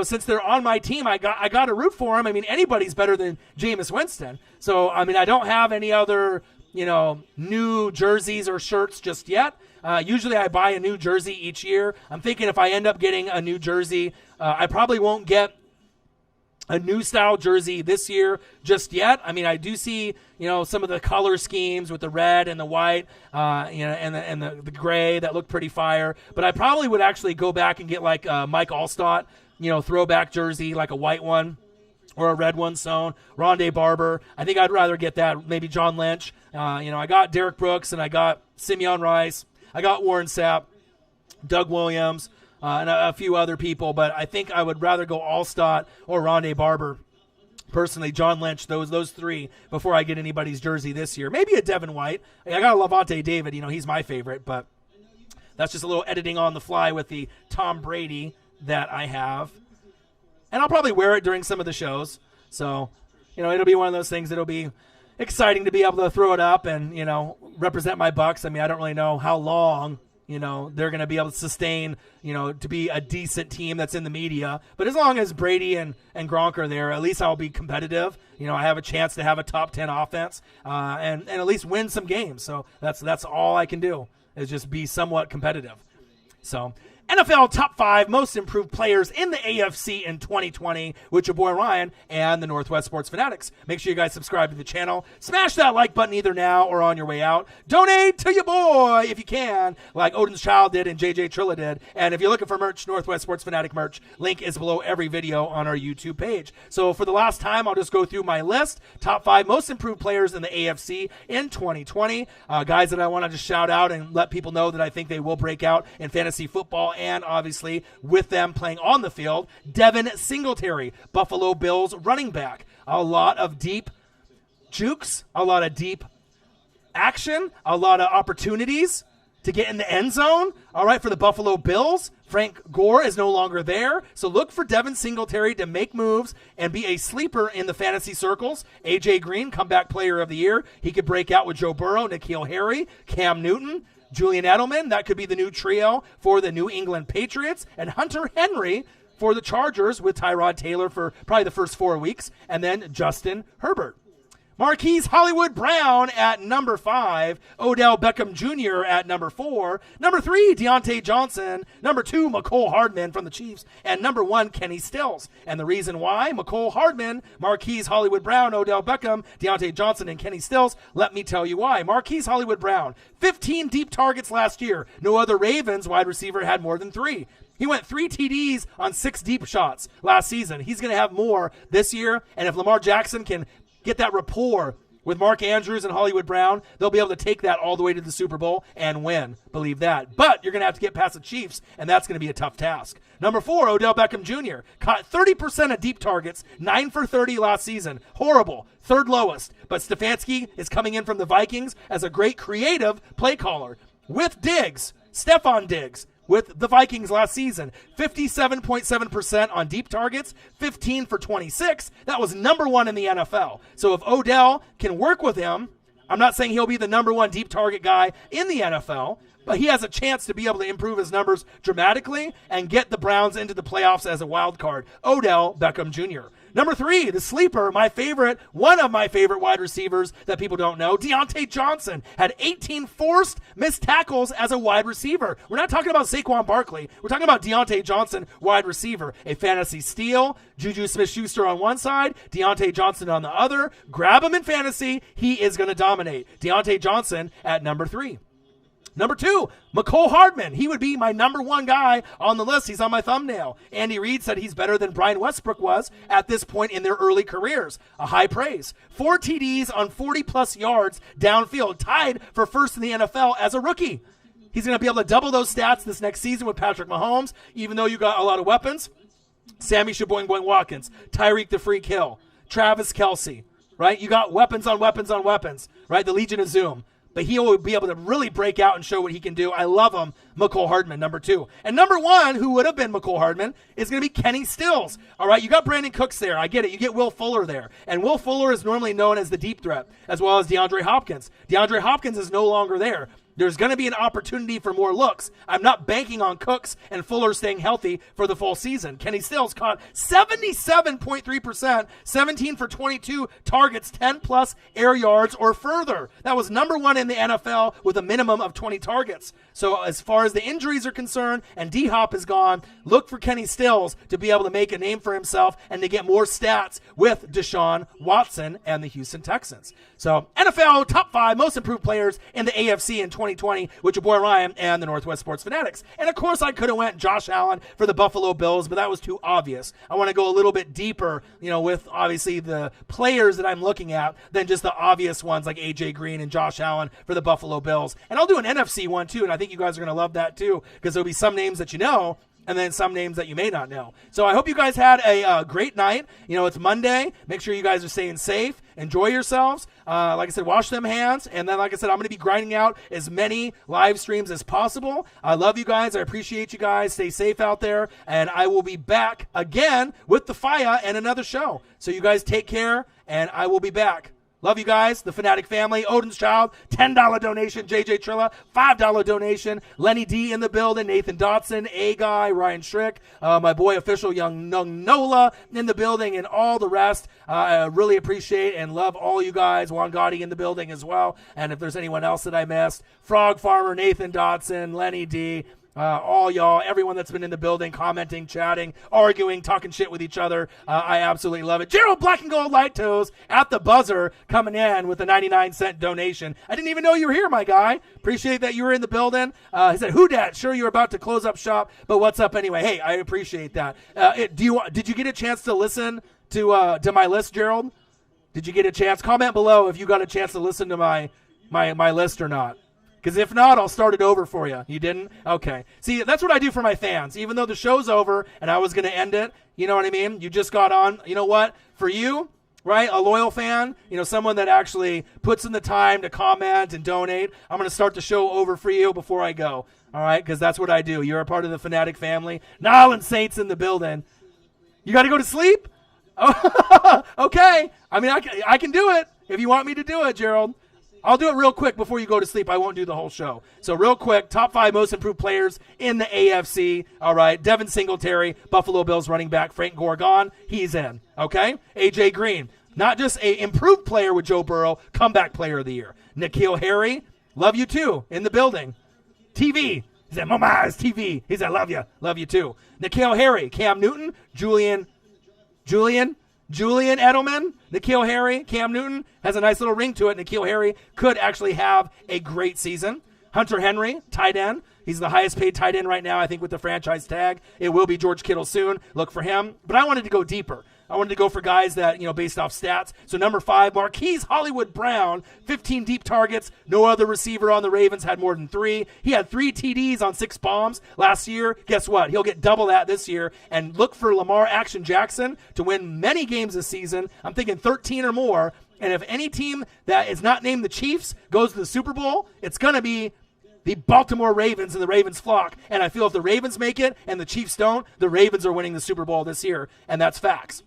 since they're on my team, I got to root for them. Anybody's better than Jameis Winston. So, I don't have any other, new jerseys or shirts just yet. Usually I buy a new jersey each year. I'm thinking if I end up getting a new jersey, I probably won't get a new style jersey this year just yet. I do see, some of the color schemes with the red and the white, and the gray that look pretty fire. But I probably would actually go back and get like a Mike Allstott, throwback jersey, like a white one, or a red one zone. Rondé Barber. I think I'd rather get that. Maybe John Lynch. I got Derek Brooks, and I got Simeon Rice. I got Warren Sapp, Doug Williams, and a few other people. But I think I would rather go Allstott or Rondé Barber. Personally, John Lynch, those three, before I get anybody's jersey this year. Maybe a Devin White. I got a Lavonte David. He's my favorite, but that's just a little editing on the fly with the Tom Brady that I have. And I'll probably wear it during some of the shows. So, it'll be one of those things that'll be exciting to be able to throw it up and, represent my Bucks. I don't really know how long, they're going to be able to sustain, to be a decent team that's in the media. But as long as Brady and Gronk are there, at least I'll be competitive. I have a chance to have a top 10 offense and at least win some games. So that's all I can do is just be somewhat competitive. So NFL top 5 most improved players in the AFC in 2020 with your boy Ryan and the Northwest Sports Fanatics. Make sure you guys subscribe to the channel. Smash that like button either now or on your way out. Donate to your boy if you can, like Odin's Child did and JJ Trilla did. And if you're looking for merch, Northwest Sports Fanatic merch, link is below every video on our YouTube page. So for the last time, I'll just go through my list. Top 5 most improved players in the AFC in 2020. Guys that I want to just shout out and let people know that I think they will break out in fantasy football, and obviously with them playing on the field. Devin Singletary, Buffalo Bills running back. A lot of deep jukes, a lot of deep action, a lot of opportunities to get in the end zone. All right, for the Buffalo Bills, Frank Gore is no longer there, so look for Devin Singletary to make moves and be a sleeper in the fantasy circles. A.J. Green, comeback player of the year. He could break out with Joe Burrow, N'Keal Harry, Cam Newton, Julian Edelman. That could be the new trio for the New England Patriots. And Hunter Henry for the Chargers with Tyrod Taylor for probably the first 4 weeks. And then Justin Herbert. Marquise Hollywood Brown at number 5. Odell Beckham Jr. at number 4. Number 3, Deontay Johnson. Number 2, McCole Hardman from the Chiefs. And number 1, Kenny Stills. And the reason why, McCole Hardman, Marquise Hollywood Brown, Odell Beckham, Deontay Johnson, and Kenny Stills, let me tell you why. Marquise Hollywood Brown, 15 deep targets last year. No other Ravens wide receiver had more than 3. He went 3 TDs on 6 deep shots last season. He's going to have more this year. And if Lamar Jackson can get that rapport with Mark Andrews and Hollywood Brown, they'll be able to take that all the way to the Super Bowl and win. Believe that. But you're going to have to get past the Chiefs, and that's going to be a tough task. Number 4, Odell Beckham Jr. Caught 30% of deep targets, 9 for 30 last season. Horrible. 3rd lowest. But Stefanski is coming in from the Vikings as a great creative play caller. With Diggs, Stephon Diggs, with the Vikings last season. 57.7% on deep targets, 15 for 26. That was number 1 in the NFL. So if Odell can work with him, I'm not saying he'll be the number 1 deep target guy in the NFL, but he has a chance to be able to improve his numbers dramatically and get the Browns into the playoffs as a wild card. Odell Beckham Jr. Number 3, the sleeper, one of my favorite wide receivers that people don't know, Deontay Johnson, had 18 forced missed tackles as a wide receiver. We're not talking about Saquon Barkley. We're talking about Deontay Johnson, wide receiver. A fantasy steal, Juju Smith-Schuster on one side, Deontay Johnson on the other. Grab him in fantasy. He is going to dominate. Deontay Johnson at number 3. Number 2, McCole Hardman. He would be my number 1 guy on the list. He's on my thumbnail. Andy Reid said he's better than Brian Westbrook was at this point in their early careers. A high praise. 4 TDs on 40-plus yards downfield, tied for first in the NFL as a rookie. He's going to be able to double those stats this next season with Patrick Mahomes, even though you got a lot of weapons. Sammy Shaboing Watkins, Tyreek the Freak Hill, Travis Kelce, right? You got weapons on weapons on weapons, right? The Legion of Zoom. But he will be able to really break out and show what he can do. I love him, McCole Hardman, number 2. And number 1, who would have been McCole Hardman, is going to be Kenny Stills. All right, you got Brandon Cooks there. I get it. You get Will Fuller there. And Will Fuller is normally known as the deep threat, as well as DeAndre Hopkins. DeAndre Hopkins is no longer there. There's going to be an opportunity for more looks. I'm not banking on Cooks and Fuller staying healthy for the full season. Kenny Stills caught 77.3%, 17 for 22 targets, 10-plus air yards or further. That was number 1 in the NFL with a minimum of 20 targets. So as far as the injuries are concerned and D-Hop is gone, look for Kenny Stills to be able to make a name for himself and to get more stats with Deshaun Watson and the Houston Texans. So NFL top 5 most improved players in the AFC in 2020. 2020 with your boy Ryan and the Northwest Sports Fanatics. And of course, I could have went Josh Allen for the Buffalo Bills, but that was too obvious. I want to go a little bit deeper, with obviously the players that I'm looking at than just the obvious ones like AJ Green and Josh Allen for the Buffalo Bills. And I'll do an NFC one too, and I think you guys are going to love that too, because there'll be some names that you know, and then some names that you may not know. So I hope you guys had a great night. It's Monday. Make sure you guys are staying safe. Enjoy yourselves. Like I said, wash them hands. And then, like I said, I'm going to be grinding out as many live streams as possible. I love you guys. I appreciate you guys. Stay safe out there. And I will be back again with the Fire and another show. So you guys take care, and I will be back. Love you guys, the Fanatic family, Odin's Child, $10 donation, JJ Trilla, $5 donation, Lenny D in the building, Nathan Dotson, A-Guy, Ryan Schrick, my boy official Young Nola in the building, and all the rest. I really appreciate and love all you guys. Juan Gotti in the building as well. And if there's anyone else that I missed, Frog Farmer, Nathan Dotson, Lenny D, all y'all, everyone that's been in the building, commenting, chatting, arguing, talking shit with each other. I absolutely love it. Gerald Black and Gold Light Toes at the buzzer coming in with a 99-cent donation. I didn't even know you were here, my guy. Appreciate that you were in the building. He said, "Who dat? Sure, you're about to close up shop, but what's up anyway?" Hey, I appreciate that. Did you get a chance to listen to my list, Gerald? Did you get a chance? Comment below if you got a chance to listen to my list or not. Because if not, I'll start it over for you. You didn't? Okay. See, that's what I do for my fans. Even though the show's over and I was going to end it, you know what I mean? You just got on. You know what? For you, right, a loyal fan, someone that actually puts in the time to comment and donate, I'm going to start the show over for you before I go. All right? Because that's what I do. You're a part of the Fanatic family. Nolan Saints in the building. You got to go to sleep? Oh, okay. I mean, I can do it if you want me to do it, Gerald. I'll do it real quick before you go to sleep. I won't do the whole show. So real quick, top 5 most improved players in the AFC. All right, Devin Singletary, Buffalo Bills running back. Frank Gore gone. He's in. Okay? AJ Green, not just a improved player with Joe Burrow, comeback player of the year. N'Keal Harry, love you too, in the building. TV. He said, "Mama, it's TV." He said, "Love you too." N'Keal Harry, Cam Newton, Julian Edelman, N'Keal Harry, Cam Newton has a nice little ring to it. N'Keal Harry could actually have a great season. Hunter Henry, tight end. He's the highest paid tight end right now, I think, with the franchise tag. It will be George Kittle soon. Look for him. But I wanted to go deeper. I wanted to go for guys that, based off stats. So number 5, Marquise Hollywood Brown, 15 deep targets. No other receiver on the Ravens had more than 3. He had 3 TDs on 6 bombs last year. Guess what? He'll get double that this year. And look for Lamar Action Jackson to win many games this season. I'm thinking 13 or more. And if any team that is not named the Chiefs goes to the Super Bowl, it's going to be the Baltimore Ravens and the Ravens flock. And I feel if the Ravens make it and the Chiefs don't, the Ravens are winning the Super Bowl this year. And that's facts.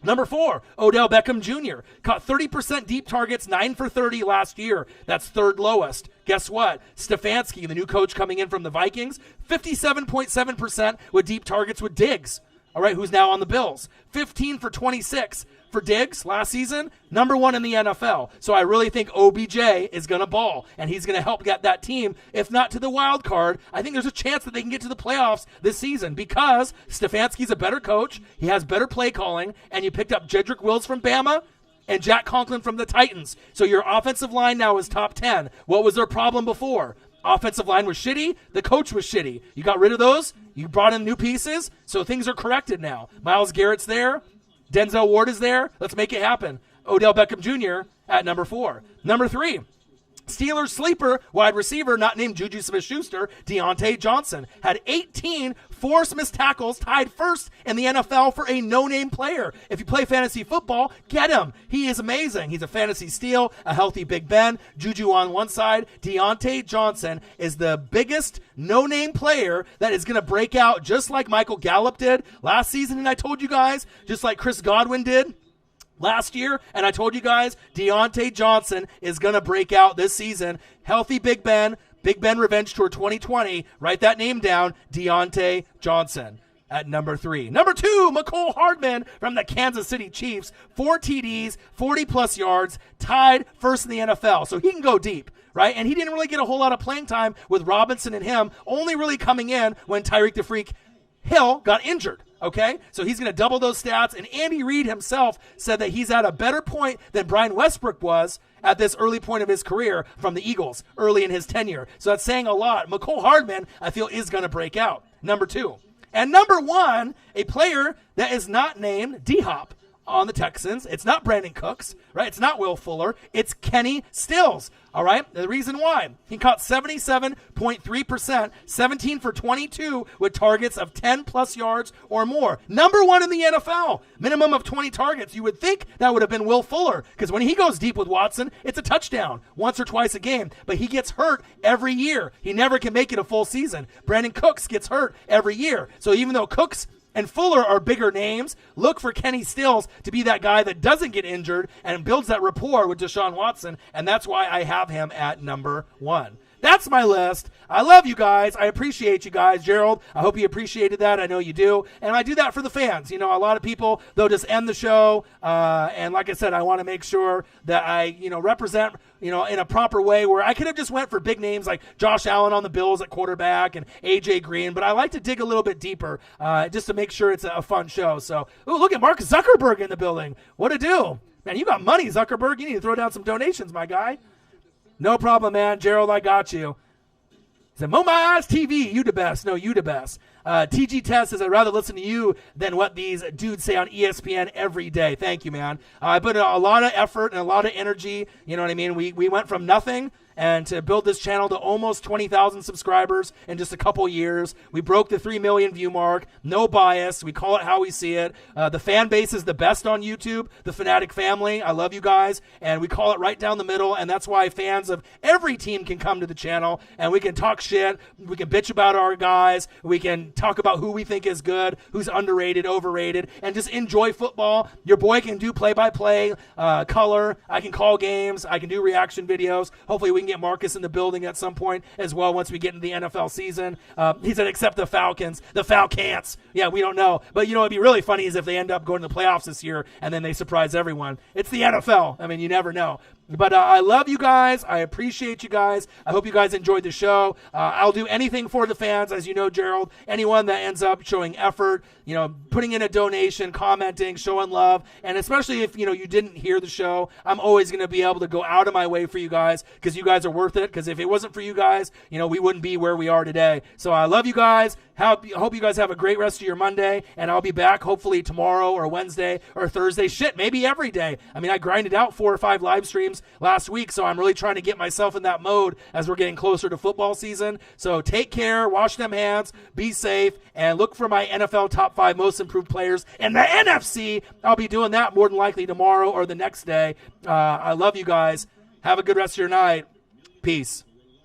Number 4, Odell Beckham Jr. Caught 30% deep targets, 9 for 30 last year. That's 3rd lowest. Guess what? Stefanski, the new coach coming in from the Vikings, 57.7% with deep targets with Diggs. All right, who's now on the Bills. 15 for 26 for Diggs last season, number 1 in the NFL. So I really think OBJ is going to ball, and he's going to help get that team, if not to the wild card. I think there's a chance that they can get to the playoffs this season because Stefanski's a better coach, he has better play calling, and you picked up Jedrick Wills from Bama and Jack Conklin from the Titans. So your offensive line now is top 10. What was their problem before? Offensive line was shitty. The coach was shitty. You got rid of those. You brought in new pieces. So things are corrected now. Myles Garrett's there. Denzel Ward is there. Let's make it happen. Odell Beckham Jr. at number 4. Number 3, Steelers sleeper wide receiver not named Juju Smith-Schuster, Deontay Johnson, had 18 forced missed tackles, tied first in the NFL for a no-name player. If you play fantasy football, get him. He is amazing. He's a fantasy steal, a healthy Big Ben. Juju on one side. Deontay Johnson is the biggest no-name player that is going to break out just like Michael Gallup did last season, and I told you guys, just like Chris Godwin did last year, and I told you guys, Deontay Johnson is going to break out this season. Healthy Big Ben Revenge Tour 2020. Write that name down, Deontay Johnson at number 3. Number 2, McCole Hardman from the Kansas City Chiefs. 4 TDs, 40-plus yards, tied first in the NFL. So he can go deep, right? And he didn't really get a whole lot of playing time with Robinson and him, only really coming in when Tyreek the Freak Hill got injured. Okay, so he's going to double those stats. And Andy Reid himself said that he's at a better point than Brian Westbrook was at this early point of his career from the Eagles early in his tenure. So that's saying a lot. McCole Hardman, I feel, is going to break out. Number 2. And number 1, a player that is not named D-Hop on the Texans. It's not Brandon Cooks, right? It's not Will Fuller. It's Kenny Stills, all right? The reason why, he caught 77.3%, 17 for 22 with targets of 10-plus yards or more. Number 1 in the NFL, minimum of 20 targets. You would think that would have been Will Fuller, because when he goes deep with Watson, it's a touchdown once or twice a game, but he gets hurt every year. He never can make it a full season. Brandon Cooks gets hurt every year. So even though Cooks and Fuller are bigger names, look for Kenny Stills to be that guy that doesn't get injured and builds that rapport with Deshaun Watson, and that's why I have him at number 1. That's my list. I love you guys. I appreciate you guys. Gerald, I hope you appreciated that. I know you do. And I do that for the fans. You know, a lot of people, they'll just end the show. And like I said, I want to make sure that I, represent, in a proper way, where I could have just went for big names like Josh Allen on the Bills at quarterback and A.J. Green. But I like to dig a little bit deeper just to make sure it's a fun show. So, ooh, look at Mark Zuckerberg in the building. What to do? Man, you got money, Zuckerberg. You need to throw down some donations, my guy. No problem, man. Gerald, I got you. He said, Mo My Eyes TV, you the best. No, you the best. TG Test says, I'd rather listen to you than what these dudes say on ESPN every day. Thank you, man. I put a lot of effort and a lot of energy. You know what I mean? We went from nothing and to build this channel to almost 20,000 subscribers in just a couple years. We broke the 3 million view mark. No bias. We call it how we see it. The fan base is the best on YouTube, the Fanatic family. I love you guys. And we call it right down the middle. And that's why fans of every team can come to the channel and we can talk shit. We can bitch about our guys. We can talk about who we think is good, who's underrated, overrated, and just enjoy football. Your boy can do play-by-play, color. I can call games. I can do reaction videos. Hopefully we can get Marcus in the building at some point as well once we get into the NFL season. He said, except the Falcons. The Falcons. Yeah, we don't know. But, it'd be really funny is if they end up going to the playoffs this year and then they surprise everyone. It's the NFL. I mean, you never know. But I love you guys. I appreciate you guys. I hope you guys enjoyed the show. I'll do anything for the fans, as you know, Gerald. Anyone that ends up showing effort, putting in a donation, commenting, showing love, and especially if, you didn't hear the show, I'm always going to be able to go out of my way for you guys because you guys are worth it. Because if it wasn't for you guys, we wouldn't be where we are today. So I love you guys. Hope you guys have a great rest of your Monday, and I'll be back hopefully tomorrow or Wednesday or Thursday. Shit, maybe every day. I mean, I grinded out 4 or 5 live streams last week, so I'm really trying to get myself in that mode as we're getting closer to football season. So take care, wash them hands, be safe, and look for my NFL top 5 most improved players in the NFC. I'll be doing that more than likely tomorrow or the next day. I love you guys. Have a good rest of your night. Peace.